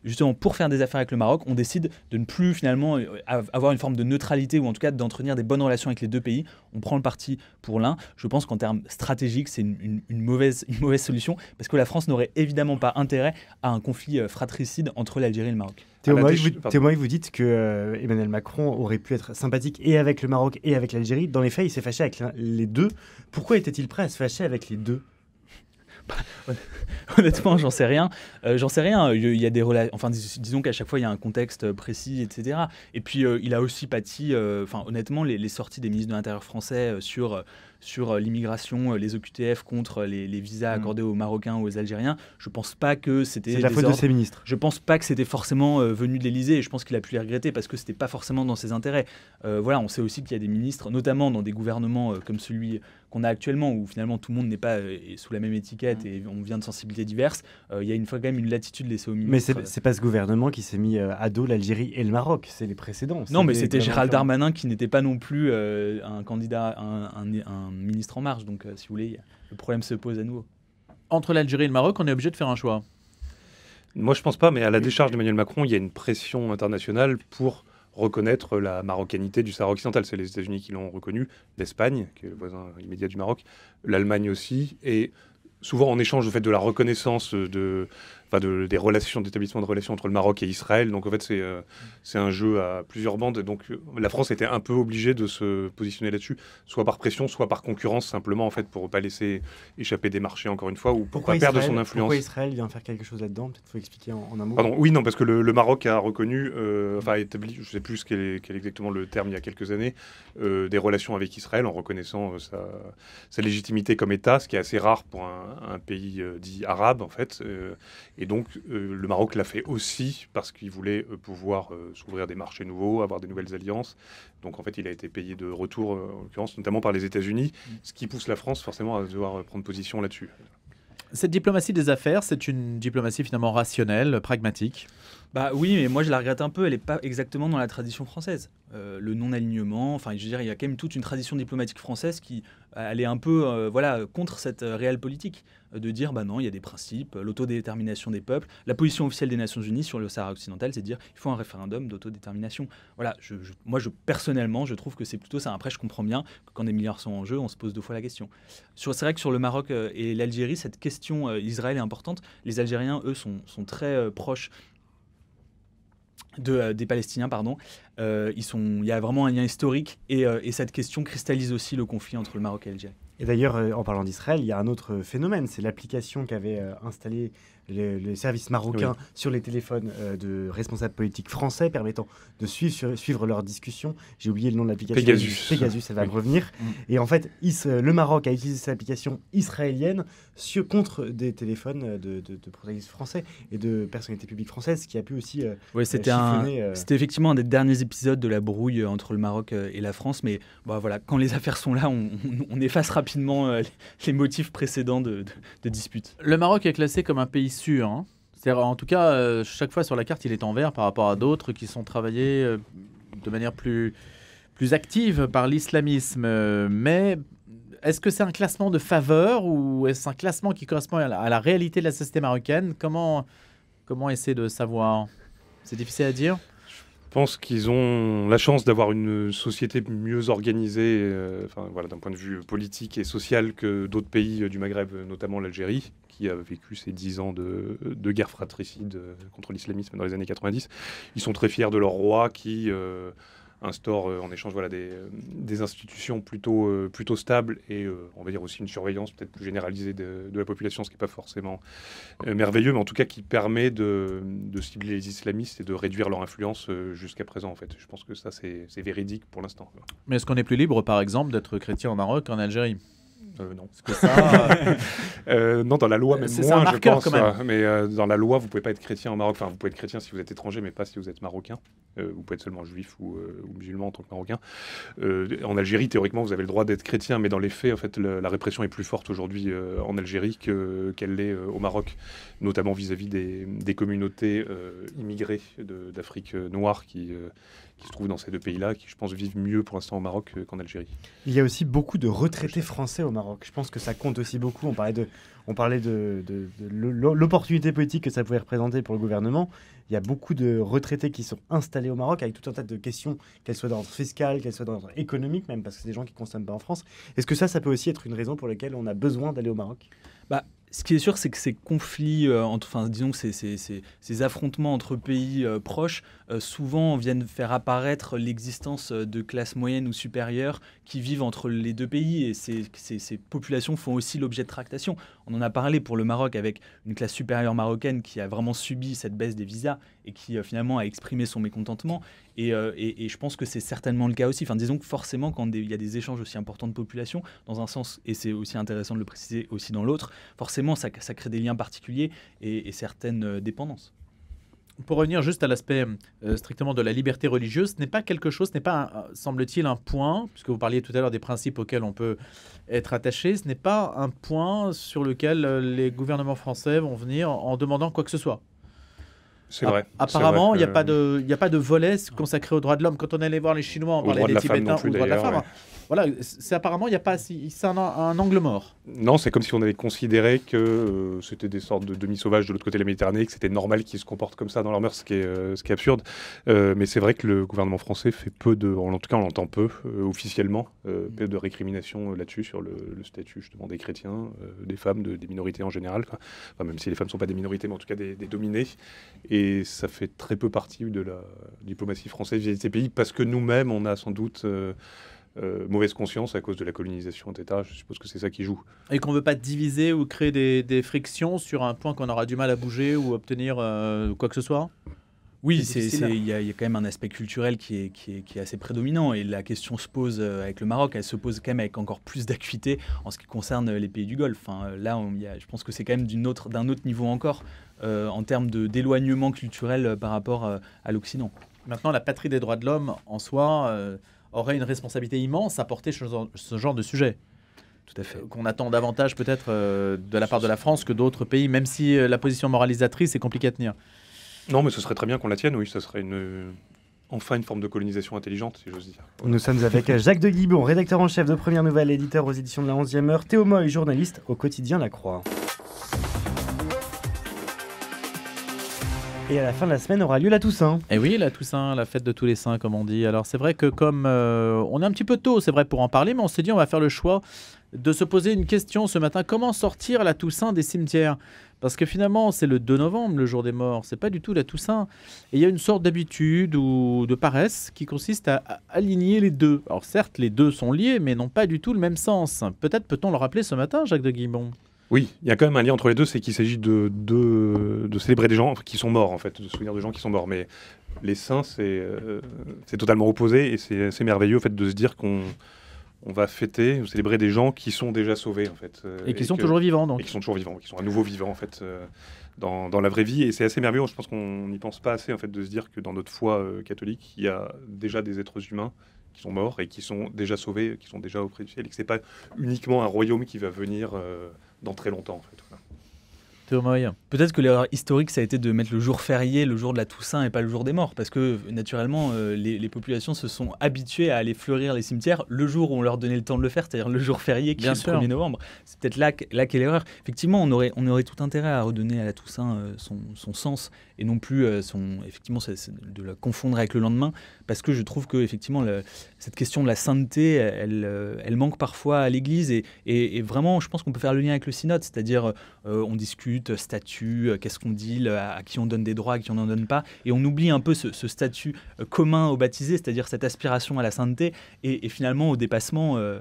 [SPEAKER 3] justement, pour faire des affaires avec le Maroc, on décide de ne plus finalement avoir une forme de neutralité, ou en tout cas d'entretenir des bonnes relations avec les deux pays. On prend le parti pour l'un. Je pense qu'en termes stratégiques, c'est une mauvaise solution, parce que la France n'aurait évidemment pas intérêt à un conflit fratricide entre l'Algérie et le Maroc.
[SPEAKER 2] Théo, vous dites que Emmanuel Macron aurait pu être sympathique et avec le Maroc et avec l'Algérie. Dans les faits, il s'est fâché avec les deux. Pourquoi était-il prêt à se fâcher avec les deux ?
[SPEAKER 3] Honnêtement, j'en sais rien. Il y a des enfin, disons qu'à chaque fois il y a un contexte précis, etc. Et puis il a aussi pâti. Honnêtement, les sorties des ministres de l'Intérieur français sur l'immigration, les OQTF contre les visas accordés aux Marocains ou aux Algériens, je pense pas que c'était.
[SPEAKER 2] C'est la faute de ses ministres.
[SPEAKER 3] Je pense pas que c'était forcément venu de l'Élysée, et je pense qu'il a pu les regretter parce que c'était pas forcément dans ses intérêts. On sait aussi qu'il y a des ministres, notamment dans des gouvernements comme celui qu'on a actuellement, où finalement tout le monde n'est pas sous la même étiquette et on vient de sensibilités diverses, il y a une fois quand même une latitude laissée au ministre.
[SPEAKER 2] Mais c'est pas ce gouvernement qui s'est mis à dos l'Algérie et le Maroc, c'est les précédents.
[SPEAKER 3] Non, mais c'était Gérald Darmanin qui n'était pas non plus un candidat, un ministre en marche. Donc, si vous voulez, le problème se pose à nouveau.
[SPEAKER 1] Entre l'Algérie et le Maroc, on est obligé de faire un choix.
[SPEAKER 4] Moi, je pense pas, mais à la décharge d'Emmanuel Macron, il y a une pression internationale pour reconnaître la marocanité du Sahara occidental. C'est les États-Unis qui l'ont reconnu, l'Espagne, qui est le voisin immédiat du Maroc, l'Allemagne aussi, et souvent en échange au fait de la reconnaissance des relations, d'établissement de relations entre le Maroc et Israël. Donc en fait, c'est un jeu à plusieurs bandes. Donc la France était un peu obligée de se positionner là-dessus, soit par pression, soit par concurrence, simplement en fait pour ne pas laisser échapper des marchés encore une fois, ou pour pas perdre son influence.
[SPEAKER 2] Pourquoi Israël vient faire quelque chose là-dedans? Peut-être faut expliquer en un mot.
[SPEAKER 4] Pardon, oui, non, parce que le Maroc a reconnu, établi, je ne sais plus quel est exactement le terme il y a quelques années, des relations avec Israël en reconnaissant sa légitimité comme État, ce qui est assez rare pour un pays dit arabe en fait. Et donc, le Maroc l'a fait aussi parce qu'il voulait pouvoir s'ouvrir des marchés nouveaux, avoir des nouvelles alliances. Donc, en fait, il a été payé de retour, en l'occurrence, notamment par les États-Unis, ce qui pousse la France forcément à devoir prendre position là-dessus.
[SPEAKER 1] Cette diplomatie des affaires, c'est une diplomatie finalement rationnelle, pragmatique.
[SPEAKER 3] Bah oui, mais moi je la regrette un peu, elle n'est pas exactement dans la tradition française. Le non-alignement, enfin je veux dire, il y a quand même toute une tradition diplomatique française qui elle est un peu contre cette réelle politique, de dire bah non, il y a des principes, l'autodétermination des peuples. La position officielle des Nations Unies sur le Sahara occidental, c'est de dire il faut un référendum d'autodétermination. Voilà, moi personnellement, je trouve que c'est plutôt ça. Après, je comprends bien que quand des milliards sont en jeu, on se pose deux fois la question. C'est vrai que sur le Maroc et l'Algérie, cette question Israël est importante. Les Algériens, eux, sont très proches des Palestiniens, pardon. Il y a vraiment un lien historique et cette question cristallise aussi le conflit entre le Maroc et l'Algérie.
[SPEAKER 2] Et d'ailleurs, en parlant d'Israël, il y a un autre phénomène, c'est l'application qu'avait installée les services marocains sur les téléphones de responsables politiques français permettant de suivre leurs discussions. J'ai oublié le nom de l'application. Pegasus, ça va me revenir. Et en fait, le Maroc a utilisé cette application israélienne contre des téléphones de protagonistes français et de personnalités publiques françaises, qui a pu aussi
[SPEAKER 3] c'était effectivement un des derniers épisodes de la brouille entre le Maroc et la France. Mais voilà, quand les affaires sont là, on efface rapidement les motifs précédents de dispute.
[SPEAKER 1] Le Maroc est classé comme un pays sûr. Hein. En tout cas, chaque fois sur la carte, il est en vert par rapport à d'autres qui sont travaillés de manière plus active par l'islamisme. Mais est-ce que c'est un classement de faveur ou est-ce un classement qui correspond à la réalité de la société marocaine? Comment essayer de savoir? C'est difficile à dire.
[SPEAKER 4] Je pense qu'ils ont la chance d'avoir une société mieux organisée d'un point de vue politique et social que d'autres pays du Maghreb, notamment l'Algérie, qui a vécu ces 10 ans de guerre fratricide contre l'islamisme dans les années 90. Ils sont très fiers de leur roi qui instaure en échange des institutions plutôt stables et on va dire aussi une surveillance peut-être plus généralisée de la population, ce qui n'est pas forcément merveilleux, mais en tout cas qui permet de cibler les islamistes et de réduire leur influence jusqu'à présent en fait. Je pense que ça c'est véridique pour l'instant.
[SPEAKER 1] Mais est-ce qu'on est plus libre par exemple d'être chrétien au Maroc qu'en Algérie?
[SPEAKER 4] Non.
[SPEAKER 1] Parce que ça,
[SPEAKER 4] non, dans la loi même
[SPEAKER 1] c'est
[SPEAKER 4] moins,
[SPEAKER 1] un marqueur,
[SPEAKER 4] je pense.
[SPEAKER 1] quand même.
[SPEAKER 4] Mais dans la loi, vous pouvez pas être chrétien au Maroc. Enfin, vous pouvez être chrétien si vous êtes étranger, mais pas si vous êtes marocain. Vous pouvez être seulement juif ou musulman en tant que marocain. En Algérie, théoriquement, vous avez le droit d'être chrétien, mais dans les faits, en fait, la répression est plus forte aujourd'hui en Algérie qu'elle l'est au Maroc, notamment vis-à-vis des communautés immigrées d'Afrique noire qui se trouvent dans ces deux pays-là, qui, je pense, vivent mieux pour l'instant au Maroc qu'en Algérie.
[SPEAKER 2] Il y a aussi beaucoup de retraités français au Maroc. Je pense que ça compte aussi beaucoup. On parlait de l'opportunité politique que ça pouvait représenter pour le gouvernement. Il y a beaucoup de retraités qui sont installés au Maroc avec tout un tas de questions, qu'elles soient d'ordre fiscal, qu'elles soient d'ordre économique même, parce que c'est des gens qui ne consomment pas en France. Est-ce que ça peut aussi être une raison pour laquelle on a besoin d'aller au Maroc ?
[SPEAKER 3] Ce qui est sûr, c'est que ces conflits, disons que ces affrontements entre pays proches, souvent viennent faire apparaître l'existence de classes moyennes ou supérieures qui vivent entre les deux pays. Et ces populations font aussi l'objet de tractations. On en a parlé pour le Maroc avec une classe supérieure marocaine qui a vraiment subi cette baisse des visas et qui finalement a exprimé son mécontentement. Et je pense que c'est certainement le cas aussi. Enfin, disons que forcément, quand il y a des échanges aussi importants de population, dans un sens, et c'est aussi intéressant de le préciser aussi dans l'autre, forcément, ça crée des liens particuliers et certaines dépendances.
[SPEAKER 1] pour revenir juste à l'aspect strictement de la liberté religieuse, ce n'est pas quelque chose, ce n'est pas, semble-t-il, un point, puisque vous parliez tout à l'heure des principes auxquels on peut être attaché, ce n'est pas un point sur lequel les gouvernements français vont venir en demandant quoi que ce soit.
[SPEAKER 4] C'est vrai.
[SPEAKER 1] Apparemment, il
[SPEAKER 4] C'est vrai
[SPEAKER 1] n'y a pas de volet consacré aux droits de l'homme. Quand on allait voir les Chinois, on
[SPEAKER 4] Aux
[SPEAKER 1] parlait
[SPEAKER 4] droits de
[SPEAKER 1] des
[SPEAKER 4] la femme
[SPEAKER 1] Tibétains
[SPEAKER 4] non plus,
[SPEAKER 1] ou aux droits de la
[SPEAKER 4] d'ailleurs,
[SPEAKER 1] femme.
[SPEAKER 4] ouais.
[SPEAKER 1] Voilà, c'est apparemment, il y a pas, c'est un angle mort.
[SPEAKER 4] Non, c'est comme si on avait considéré que c'était des sortes de demi-sauvages de l'autre côté de la Méditerranée, que c'était normal qu'ils se comportent comme ça dans leur mœurs, ce qui est absurde. Mais c'est vrai que le gouvernement français fait peu en tout cas on l'entend peu, officiellement, peu de récrimination là-dessus, sur le statut justement des chrétiens, des femmes, des minorités en général, quoi. Enfin, même si les femmes ne sont pas des minorités, mais en tout cas des dominés. Et ça fait très peu partie de la diplomatie française vis-à-vis de ces pays, parce que nous-mêmes, on a sans doute... mauvaise conscience à cause de la colonisation, etc. Je suppose que c'est ça qui joue.
[SPEAKER 1] Et qu'on ne veut pas diviser ou créer des frictions sur un point qu'on aura du mal à bouger ou obtenir quoi que ce soit.
[SPEAKER 3] Oui,
[SPEAKER 1] C'est difficile.
[SPEAKER 3] il y a quand même un aspect culturel qui est assez prédominant, et la question se pose avec le Maroc, elle se pose quand même avec encore plus d'acuité en ce qui concerne les pays du Golfe. Enfin, là, je pense que c'est quand même d'un autre niveau encore en termes d'éloignement culturel par rapport à l'Occident.
[SPEAKER 1] Maintenant, la patrie des droits de l'homme en soi aurait une responsabilité immense à porter ce genre de sujet.
[SPEAKER 3] Tout à fait.
[SPEAKER 1] Qu'on attend davantage peut-être de la part de la France que d'autres pays, même si la position moralisatrice est compliquée à tenir.
[SPEAKER 4] Non, mais ce serait très bien qu'on la tienne, oui, ça serait enfin une forme de colonisation intelligente, si j'ose dire.
[SPEAKER 2] Nous sommes avec Jacques de Guibon, rédacteur en chef de Première Nouvelle, éditeur aux éditions de la 11e heure, Théo Moy, journaliste au quotidien La Croix. Et à la fin de la semaine aura lieu la Toussaint.
[SPEAKER 1] Et oui, la Toussaint, la fête de tous les saints, comme on dit. Alors c'est vrai que comme on est un petit peu tôt, c'est vrai, pour en parler, mais on s'est dit on va faire le choix de se poser une question ce matin. Comment sortir la Toussaint des cimetières ? Parce que finalement, c'est le 2 novembre, le jour des morts. C'est pas du tout la Toussaint. Et il y a une sorte d'habitude ou de paresse qui consiste à aligner les deux. Alors certes, les deux sont liés, mais n'ont pas du tout le même sens. Peut-être peut-on le rappeler ce matin, Jacques de Guibon ?
[SPEAKER 4] Oui, il y a quand même un lien entre les deux, c'est qu'il s'agit de célébrer des gens qui sont morts, en fait, de se souvenir de gens qui sont morts. Mais les saints, c'est totalement opposé, et c'est assez merveilleux, en fait, de se dire qu'on va fêter, ou célébrer des gens qui sont déjà sauvés, en fait.
[SPEAKER 1] Et qui sont toujours vivants, donc.
[SPEAKER 4] Et qui sont toujours vivants, qui sont à nouveau vivants, en fait, dans la vraie vie. Et c'est assez merveilleux, je pense qu'on n'y pense pas assez, en fait, de se dire que dans notre foi catholique, il y a déjà des êtres humains qui sont morts et qui sont déjà sauvés, qui sont déjà auprès du ciel, et que c'est pas uniquement un royaume qui va venir dans très longtemps, en fait. Voilà.
[SPEAKER 1] Théo Moy.
[SPEAKER 3] Peut-être que l'erreur historique, ça a été de mettre le jour férié, le jour de la Toussaint, et pas le jour des morts, parce que naturellement, les populations se sont habituées à aller fleurir les cimetières le jour où on leur donnait le temps de le faire, c'est-à-dire le jour férié qui est le 1er novembre. C'est peut-être là qu'est l'erreur. Effectivement, on aurait tout intérêt à redonner à la Toussaint son sens, et non plus effectivement, de la confondre avec le lendemain, parce que je trouve que effectivement, cette question de la sainteté, elle manque parfois à l'Église, et vraiment, je pense qu'on peut faire le lien avec le synode, c'est-à-dire on discute statut, qu'est-ce qu'on dit, à qui on donne des droits, à qui on n'en donne pas, et on oublie un peu ce statut commun aux baptisés, c'est-à-dire cette aspiration à la sainteté, et finalement au dépassement. Voilà.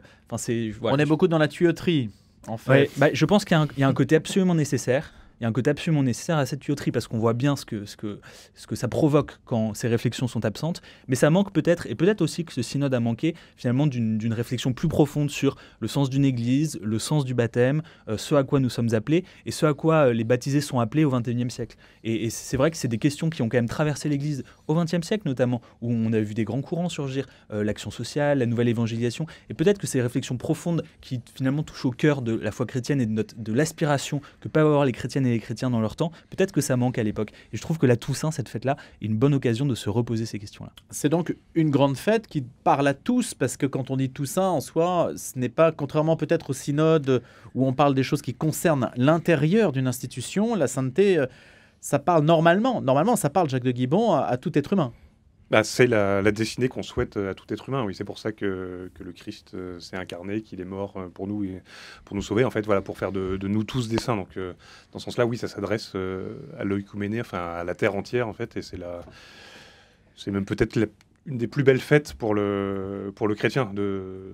[SPEAKER 1] On est beaucoup dans la tuyauterie, en fait.
[SPEAKER 3] Ouais, je pense qu'il y a un côté absolument nécessaire. Il y a un côté absolument nécessaire à cette tuyauterie, parce qu'on voit bien ce que ça provoque quand ces réflexions sont absentes, mais ça manque peut-être, et peut-être aussi que ce synode a manqué finalement d'une réflexion plus profonde sur le sens d'une église, le sens du baptême, ce à quoi nous sommes appelés, et ce à quoi les baptisés sont appelés au XXIe siècle. Et c'est vrai que c'est des questions qui ont quand même traversé l'église au XXe siècle notamment, où on a vu des grands courants surgir, l'action sociale, la nouvelle évangélisation, et peut-être que ces réflexions profondes qui finalement touchent au cœur de la foi chrétienne et de l'aspiration que peuvent avoir les chrétiennes et les chrétiens dans leur temps, peut-être que ça manque à l'époque. Et je trouve que la Toussaint, cette fête-là, est une bonne occasion de se reposer ces questions-là.
[SPEAKER 1] C'est donc une grande fête qui parle à tous, parce que quand on dit Toussaint en soi, ce n'est pas, contrairement peut-être au synode où on parle des choses qui concernent l'intérieur d'une institution, la sainteté, ça parle normalement, ça parle, Jacques de Guibon, à tout être humain.
[SPEAKER 4] C'est la destinée qu'on souhaite à tout être humain. Oui, c'est pour ça que le Christ s'est incarné, qu'il est mort pour nous et pour nous sauver, en fait, voilà, pour faire de nous tous des saints. Donc, dans ce sens-là, oui, ça s'adresse à l'oïkouméné, enfin à la terre entière, en fait, et c'est même peut-être une des plus belles fêtes pour le chrétien.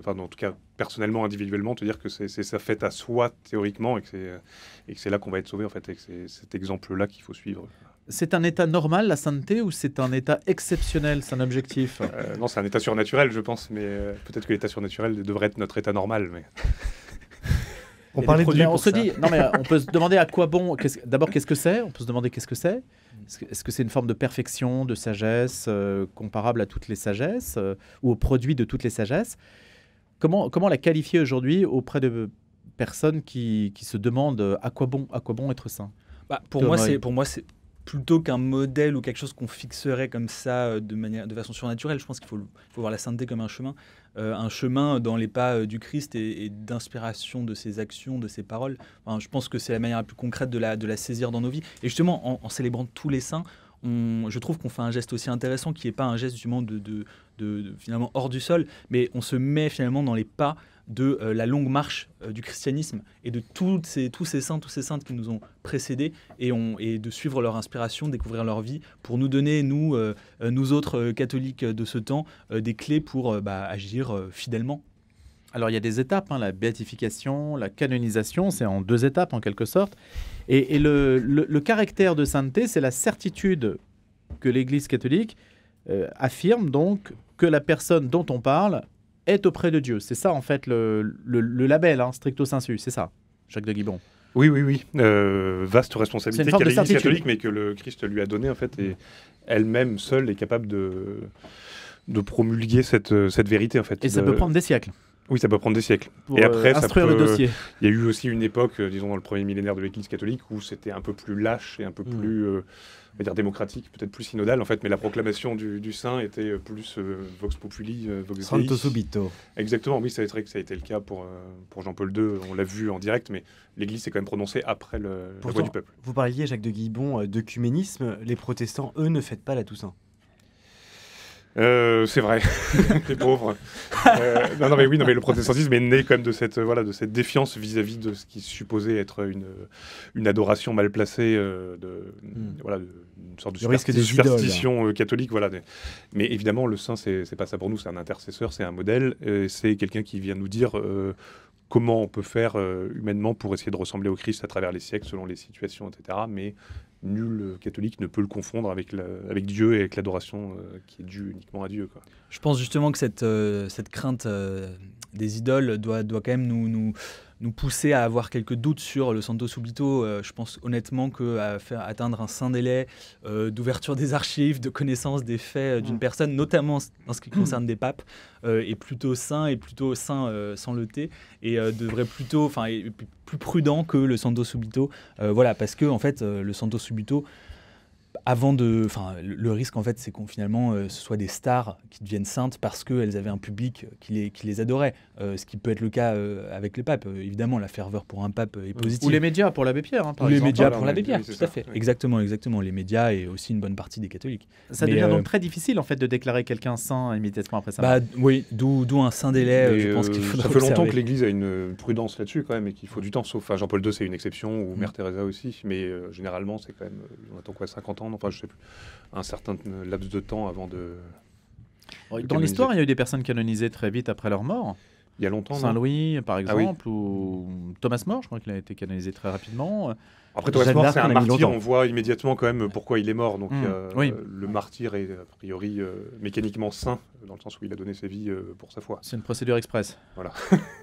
[SPEAKER 4] En tout cas, personnellement, individuellement, te dire que c'est sa fête à soi théoriquement, et que c'est là qu'on va être sauvé, en fait, et que c'est cet exemple-là qu'il faut suivre.
[SPEAKER 1] C'est un état normal, la sainteté, ou c'est un état exceptionnel, c'est un objectif
[SPEAKER 4] Non, c'est un état surnaturel, je pense, mais peut-être que l'état surnaturel devrait être notre état normal. Mais...
[SPEAKER 2] On
[SPEAKER 3] Il y a
[SPEAKER 2] parlait
[SPEAKER 3] des
[SPEAKER 2] de
[SPEAKER 3] produits
[SPEAKER 1] Mais on
[SPEAKER 3] pour
[SPEAKER 1] se
[SPEAKER 3] ça.
[SPEAKER 1] dit, non mais on peut se demander à quoi bon. D'abord, qu'est-ce que c'est? On peut se demander qu'est-ce que c'est. Est-ce que c'est une forme de perfection, de sagesse comparable à toutes les sagesses ou au produit de toutes les sagesses? Comment la qualifier aujourd'hui auprès de personnes qui se demandent à quoi bon être saint?
[SPEAKER 3] Bah,
[SPEAKER 1] Thomas,
[SPEAKER 3] pour moi, c'est plutôt qu'un modèle ou quelque chose qu'on fixerait comme ça de façon surnaturelle. Je pense qu'il faut voir la sainteté comme un chemin dans les pas du Christ et d'inspiration de ses actions, de ses paroles. Enfin, je pense que c'est la manière la plus concrète de la saisir dans nos vies. Et justement, en célébrant tous les saints, je trouve qu'on fait un geste aussi intéressant qui n'est pas un geste justement de finalement hors du sol, mais on se met finalement dans les pas de la longue marche du christianisme et de tous ces saints, toutes ces saintes qui nous ont précédés et de suivre leur inspiration, découvrir leur vie pour nous donner, nous autres catholiques de ce temps, des clés pour agir fidèlement.
[SPEAKER 1] Alors il y a des étapes, hein, la béatification, la canonisation, c'est en 2 étapes en quelque sorte. Et le caractère de sainteté, c'est la certitude que l'Église catholique affirme donc que la personne dont on parle est auprès de Dieu. C'est ça en fait le label, hein, stricto sensu, c'est ça, Jacques de Guibon.
[SPEAKER 4] Oui. Vaste
[SPEAKER 1] C'est
[SPEAKER 4] responsabilité
[SPEAKER 1] une forme
[SPEAKER 4] qu'a
[SPEAKER 1] de
[SPEAKER 4] l'Église
[SPEAKER 1] certitude.
[SPEAKER 4] catholique, mais que le Christ lui a donnée, en fait, et elle-même seule est capable de promulguer cette vérité, en fait.
[SPEAKER 1] Et ça peut prendre des siècles
[SPEAKER 4] Oui, ça peut prendre des siècles.
[SPEAKER 1] pour
[SPEAKER 4] Et après, ça
[SPEAKER 1] instruire le
[SPEAKER 4] peut-
[SPEAKER 1] dossier.
[SPEAKER 4] Il y a eu aussi une époque, disons dans le premier millénaire de l'Église catholique, où c'était un peu plus lâche et un peu plus, on va dire démocratique, peut-être plus synodal en fait, mais la proclamation du saint était plus vox populi, vox Dei.
[SPEAKER 2] Santo subito.
[SPEAKER 4] Exactement, oui, c'est vrai que ça a été le cas pour Jean-Paul II, on l'a vu en direct, mais l'Église s'est quand même prononcée après la voix
[SPEAKER 2] Pourtant,
[SPEAKER 4] du peuple.
[SPEAKER 2] vous parliez, Jacques de Guibon, d'œcuménisme. Les protestants, eux, ne fêtent pas la Toussaint.
[SPEAKER 4] C'est vrai, les pauvres. Non, mais le protestantisme est né quand même de cette défiance vis-à-vis de ce qui supposait être une adoration mal placée, une sorte de
[SPEAKER 2] Le risque des idoles.
[SPEAKER 4] superstition catholique. Mais évidemment, le saint, c'est pas ça pour nous, c'est un intercesseur, c'est un modèle, c'est quelqu'un qui vient nous dire comment on peut faire humainement pour essayer de ressembler au Christ à travers les siècles, selon les situations, etc. Mais nul catholique ne peut le confondre avec Dieu et avec l'adoration qui est due uniquement à Dieu, quoi.
[SPEAKER 3] Je pense justement que cette crainte des idoles doit quand même nous pousser à avoir quelques doutes sur le Santo Subito. Je pense honnêtement qu'à faire atteindre un saint délai d'ouverture des archives, de connaissance des faits d'une personne, notamment en ce qui concerne des papes, est plutôt sain sans le thé et devrait plutôt, est plus prudent que le Santo Subito. Parce que en fait, le Santo Subito, le risque en fait, c'est qu'on finalement ce soit des stars qui deviennent saintes parce qu'elles avaient un public qui les adorait, ce qui peut être le cas avec les papes. Évidemment, la ferveur pour un pape est positive.
[SPEAKER 1] Ou les médias pour l'abbé Pierre, hein, par
[SPEAKER 3] Ou les
[SPEAKER 1] exemple.
[SPEAKER 3] médias
[SPEAKER 4] Voilà,
[SPEAKER 3] pour l'abbé
[SPEAKER 4] oui,
[SPEAKER 3] Pierre,
[SPEAKER 4] c'est
[SPEAKER 3] tout à
[SPEAKER 4] ça,
[SPEAKER 3] fait.
[SPEAKER 4] oui.
[SPEAKER 3] Exactement. Les médias et aussi une bonne partie des catholiques.
[SPEAKER 1] Ça
[SPEAKER 3] Mais,
[SPEAKER 1] devient donc très difficile en fait de déclarer quelqu'un saint immédiatement après sa mort.
[SPEAKER 3] Oui, d'où un saint délai,
[SPEAKER 4] Mais,
[SPEAKER 3] je pense qu'il faudra
[SPEAKER 4] ça fait longtemps
[SPEAKER 3] observer.
[SPEAKER 4] que l'Église a une prudence là-dessus quand même et qu'il faut du temps. Sauf Jean-Paul II, c'est une exception, ou Mère Teresa aussi. Mais généralement, c'est quand même, on attend quoi, 50 ans, enfin je sais plus, un certain laps de temps avant de.
[SPEAKER 1] Dans l'histoire, il y a eu des personnes canonisées très vite après leur mort.
[SPEAKER 4] Il y a longtemps. non
[SPEAKER 1] Saint-Louis, par
[SPEAKER 4] Ah oui.
[SPEAKER 1] exemple, ou Thomas More, je crois qu'il a été canonisé très rapidement.
[SPEAKER 4] Après, Thomas
[SPEAKER 2] Jeanne
[SPEAKER 4] More,
[SPEAKER 2] d'Arc,
[SPEAKER 4] c'est un
[SPEAKER 2] on a mis
[SPEAKER 4] martyr.
[SPEAKER 2] longtemps.
[SPEAKER 4] On voit immédiatement quand même pourquoi il est mort. Donc
[SPEAKER 1] Oui.
[SPEAKER 4] le martyr est a priori mécaniquement saint, dans le sens où il a donné sa vie pour sa foi.
[SPEAKER 1] C'est une procédure express.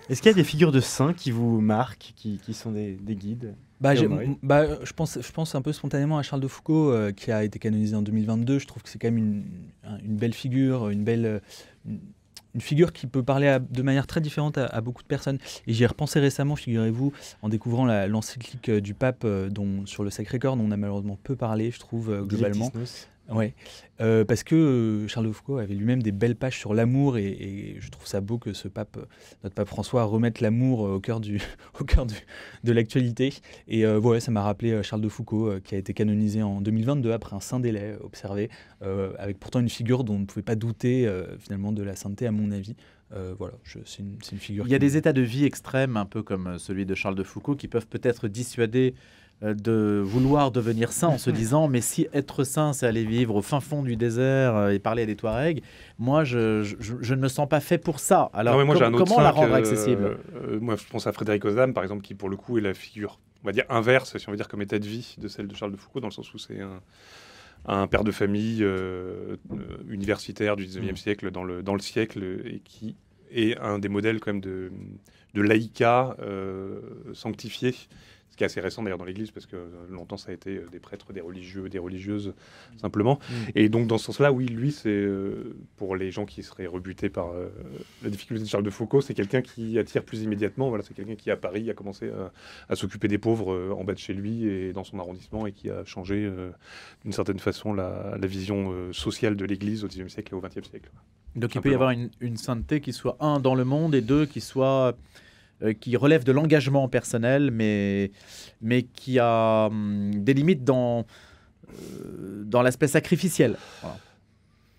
[SPEAKER 2] Est-ce qu'il y a des figures de saints qui vous marquent, qui sont des guides?
[SPEAKER 3] Je pense un peu spontanément à Charles de Foucault, qui a été canonisé en 2022. Je trouve que c'est quand même une belle figure, une figure qui peut parler de manière très différente à beaucoup de personnes. Et j'y ai repensé récemment, figurez-vous, en découvrant l'encyclique du pape sur le Sacré-Cœur, dont on a malheureusement peu parlé, je trouve, globalement. Ouais, parce que Charles de Foucault avait lui-même des belles pages sur l'amour et je trouve ça beau que notre pape François, remette l'amour au cœur de l'actualité. Et ça m'a rappelé Charles de Foucault qui a été canonisé en 2022 après un saint délai observé, avec pourtant une figure dont on ne pouvait pas douter finalement de la sainteté à mon avis. C'est une figure.
[SPEAKER 1] Il y a des états de vie extrêmes, un peu comme celui de Charles de Foucault, qui peuvent peut-être dissuader de vouloir devenir saint en se disant mais si être saint c'est aller vivre au fin fond du désert et parler à des Touaregs, moi je ne me sens pas fait pour ça. Alors
[SPEAKER 4] Non, mais moi, j'ai un autre
[SPEAKER 1] comment la
[SPEAKER 4] saint
[SPEAKER 1] rendre
[SPEAKER 4] que,
[SPEAKER 1] accessible?
[SPEAKER 4] Moi, je pense à Frédéric Ozanne, par exemple, qui pour le coup est la figure, on va dire inverse, si on veut dire comme état de vie de celle de Charles de Foucault, dans le sens où c'est un père de famille universitaire du 19e siècle dans le siècle et qui et un des modèles quand même de laïcat sanctifié. Ce qui est assez récent d'ailleurs dans l'Église, parce que longtemps ça a été des prêtres, des religieux, des religieuses simplement. Et donc dans ce sens-là, oui, lui, c'est pour les gens qui seraient rebutés par la difficulté de Charles de Foucault, c'est quelqu'un qui attire plus immédiatement. Voilà, c'est quelqu'un qui à Paris a commencé à s'occuper des pauvres en bas de chez lui et dans son arrondissement, et qui a changé d'une certaine façon la vision sociale de l'Église au XIXe siècle et au XXe siècle.
[SPEAKER 1] Donc il peut y avoir une sainteté qui soit, un, dans le monde, et deux, qui soit... qui relève de l'engagement personnel, mais qui a des limites dans l'aspect sacrificiel. Voilà.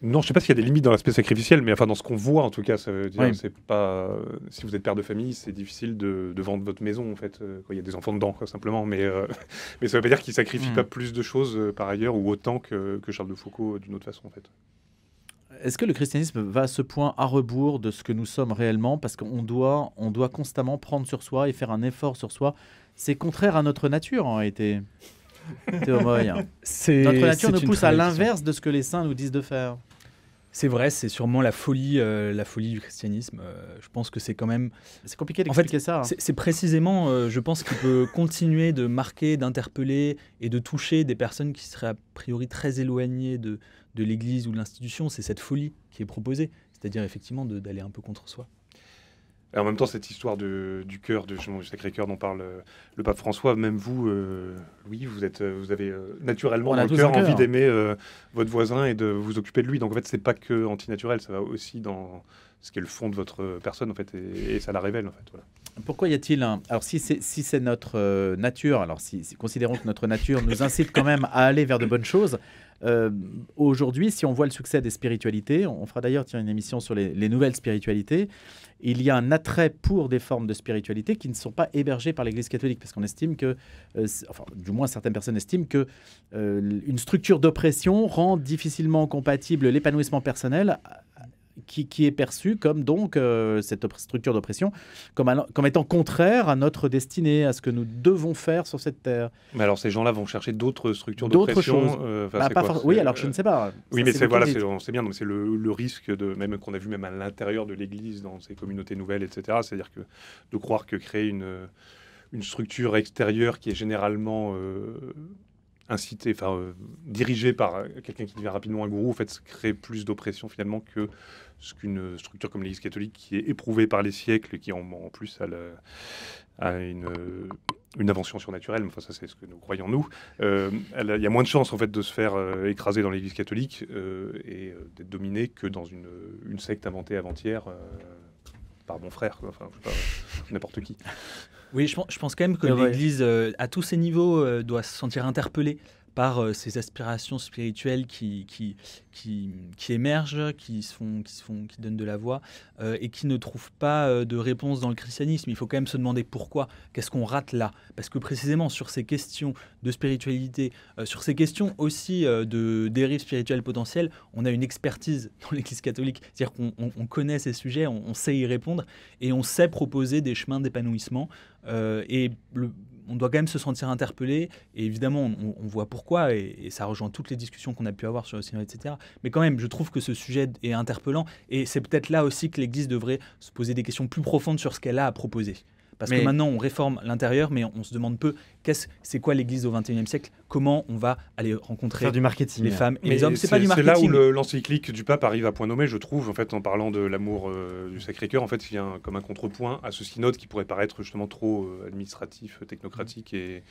[SPEAKER 4] Non, je ne sais pas s'il y a des limites dans l'aspect sacrificiel, mais enfin dans ce qu'on voit en tout cas, ça veut dire c'est pas si vous êtes père de famille, c'est difficile de vendre votre maison en fait. Il y a des enfants dedans, quoi, simplement, mais ça ne veut pas dire qu'il sacrifie pas plus de choses par ailleurs ou autant que Charles de Foucault d'une autre façon en fait.
[SPEAKER 1] Est-ce que le christianisme va à ce point à rebours de ce que nous sommes réellement, parce qu'on doit constamment prendre sur soi et faire un effort sur soi? C'est contraire à notre nature en réalité. Théo Moy. Notre nature nous pousse à l'inverse de ce que les saints nous disent de faire.
[SPEAKER 3] C'est vrai, c'est sûrement la folie du christianisme. Je pense que c'est quand même...
[SPEAKER 1] C'est compliqué d'expliquer ça.
[SPEAKER 3] C'est précisément, je pense, qu'il peut continuer de marquer, d'interpeller et de toucher des personnes qui seraient a priori très éloignées de l'Église ou de l'institution. C'est cette folie qui est proposée, c'est-à-dire effectivement d'aller un peu contre soi.
[SPEAKER 4] Et en même temps, cette histoire du cœur, du Sacré-Cœur dont parle le pape François, même vous, Louis, vous avez naturellement dans le cœur envie d'aimer votre voisin et de vous occuper de lui. Donc en fait, c'est pas que antinaturel, ça va aussi dans ce qui est le fond de votre personne en fait, et ça la révèle en fait. Voilà.
[SPEAKER 1] Pourquoi y a-t-il un... Alors si c'est notre nature, alors si considérons que notre nature nous incite quand même à aller vers de bonnes choses, aujourd'hui, si on voit le succès des spiritualités, on fera d'ailleurs une émission sur les nouvelles spiritualités, il y a un attrait pour des formes de spiritualité qui ne sont pas hébergées par l'Église catholique, parce qu'on estime que, enfin, du moins certaines personnes estiment que une structure d'oppression rend difficilement compatible l'épanouissement personnel qui est perçue comme donc cette structure d'oppression comme étant contraire à notre destinée, à ce que nous devons faire sur cette terre.
[SPEAKER 4] Mais alors ces gens-là vont chercher d'autres structures d'oppression.
[SPEAKER 1] Oui, alors je ne sais pas.
[SPEAKER 4] Oui, mais on sait bien, donc c'est le risque même qu'on a vu même à l'intérieur de l'Église dans ces communautés nouvelles, etc. C'est-à-dire que de croire que créer une structure extérieure qui est généralement incité, dirigé par quelqu'un qui devient rapidement un gourou, en fait, crée plus d'oppression finalement que ce qu'une structure comme l'Église catholique, qui est éprouvée par les siècles et qui en plus a une invention surnaturelle. Enfin, ça, c'est ce que nous croyons nous. Il y a moins de chances en fait de se faire écraser dans l'Église catholique et d'être dominé que dans une secte inventée avant-hier par mon frère, quoi. Enfin, je sais pas, n'importe qui.
[SPEAKER 3] Oui, je pense quand même que l'Église, à tous ses niveaux, doit se sentir interpellée par ces aspirations spirituelles qui émergent, qui donnent de la voix et qui ne trouvent pas de réponse dans le christianisme. Il faut quand même se demander pourquoi, qu'est-ce qu'on rate là? Parce que précisément sur ces questions de spiritualité, sur ces questions aussi de dérives spirituelles potentielles, on a une expertise dans l'Église catholique. C'est-à-dire qu'on connaît ces sujets, on sait y répondre et on sait proposer des chemins d'épanouissement. On doit quand même se sentir interpellé, et évidemment on voit pourquoi, et ça rejoint toutes les discussions qu'on a pu avoir sur le synode, etc. Mais quand même, je trouve que ce sujet est interpellant, et c'est peut-être là aussi que l'Église devrait se poser des questions plus profondes sur ce qu'elle a à proposer. Parce que maintenant, on réforme l'intérieur, mais on se demande peu c'est quoi l'Église au XXIe siècle, comment on va aller rencontrer
[SPEAKER 2] faire du marketing,
[SPEAKER 3] les femmes et les hommes. C'est pas du marketing.
[SPEAKER 4] C'est là où l'encyclique du pape arrive à point nommé, je trouve, en fait, en parlant de l'amour du Sacré-Cœur. En fait, il vient comme un contrepoint à ce synode qui pourrait paraître justement trop administratif, technocratique et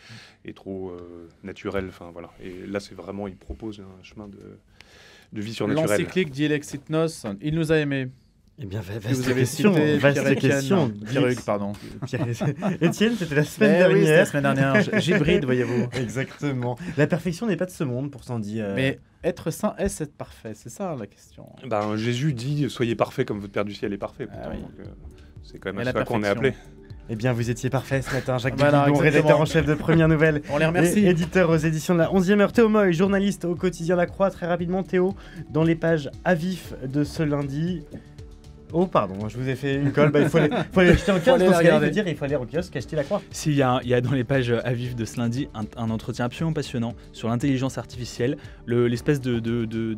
[SPEAKER 4] trop naturel. Enfin, voilà. Et là, c'est vraiment, il propose un chemin de vie surnaturelle.
[SPEAKER 1] L'encyclique Dilexit Nos, il nous a aimés.
[SPEAKER 2] Eh bien,
[SPEAKER 1] vous avez cité Pierre-Hugues, pardon.
[SPEAKER 2] Étienne, c'était la semaine dernière.
[SPEAKER 1] Oui, c'était la semaine dernière. J'hybride, voyez-vous.
[SPEAKER 2] Exactement. La perfection n'est pas de ce monde, pour s'en dire.
[SPEAKER 1] Mais être saint, est-ce être parfait? C'est ça la question.
[SPEAKER 4] Jésus dit « Soyez parfaits comme votre Père du ciel est parfait ». C'est quand même à ça qu'on est appelé.
[SPEAKER 2] Eh bien, vous étiez parfait ce matin. Jacques Duguidon, rédacteur en chef de Première Nouvelle.
[SPEAKER 1] On les remercie.
[SPEAKER 2] Et éditeur aux éditions de la 11e heure. Théo Moy, journaliste au quotidien La Croix. Très rapidement, Théo, dans les pages à vif de ce lundi... Oh pardon, je vous ai fait une colle, il faut aller acheter en kiosque,
[SPEAKER 1] aller la regarder.
[SPEAKER 2] il faut aller au kiosque acheter la croix.
[SPEAKER 3] S'il y a dans les pages à vif de ce lundi un entretien absolument passionnant sur l'intelligence artificielle, l'espèce de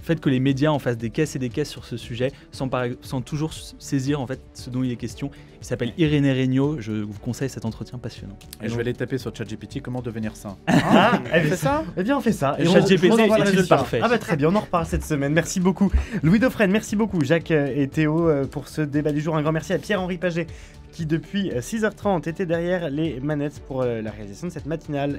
[SPEAKER 3] fait que les médias en fassent des caisses et des caisses sur ce sujet sans toujours saisir en fait ce dont il est question. Il s'appelle Irénée Regnault, je vous conseille cet entretien passionnant.
[SPEAKER 1] Et je vais aller taper sur ChatGPT comment devenir sain.
[SPEAKER 2] Ah,
[SPEAKER 1] On fait ça.
[SPEAKER 2] Eh bien on fait ça.
[SPEAKER 3] Et
[SPEAKER 2] on
[SPEAKER 3] ChatGPT
[SPEAKER 2] envoie le
[SPEAKER 3] est-il
[SPEAKER 2] résultat.
[SPEAKER 3] parfait?
[SPEAKER 2] Ah bah très bien, on en reparle cette semaine. Merci beaucoup Louis Dauphren, merci beaucoup Jacques et Théo pour ce débat du jour. Un grand merci à Pierre-Henri Paget qui depuis 6h30 était derrière les manettes pour la réalisation de cette matinale.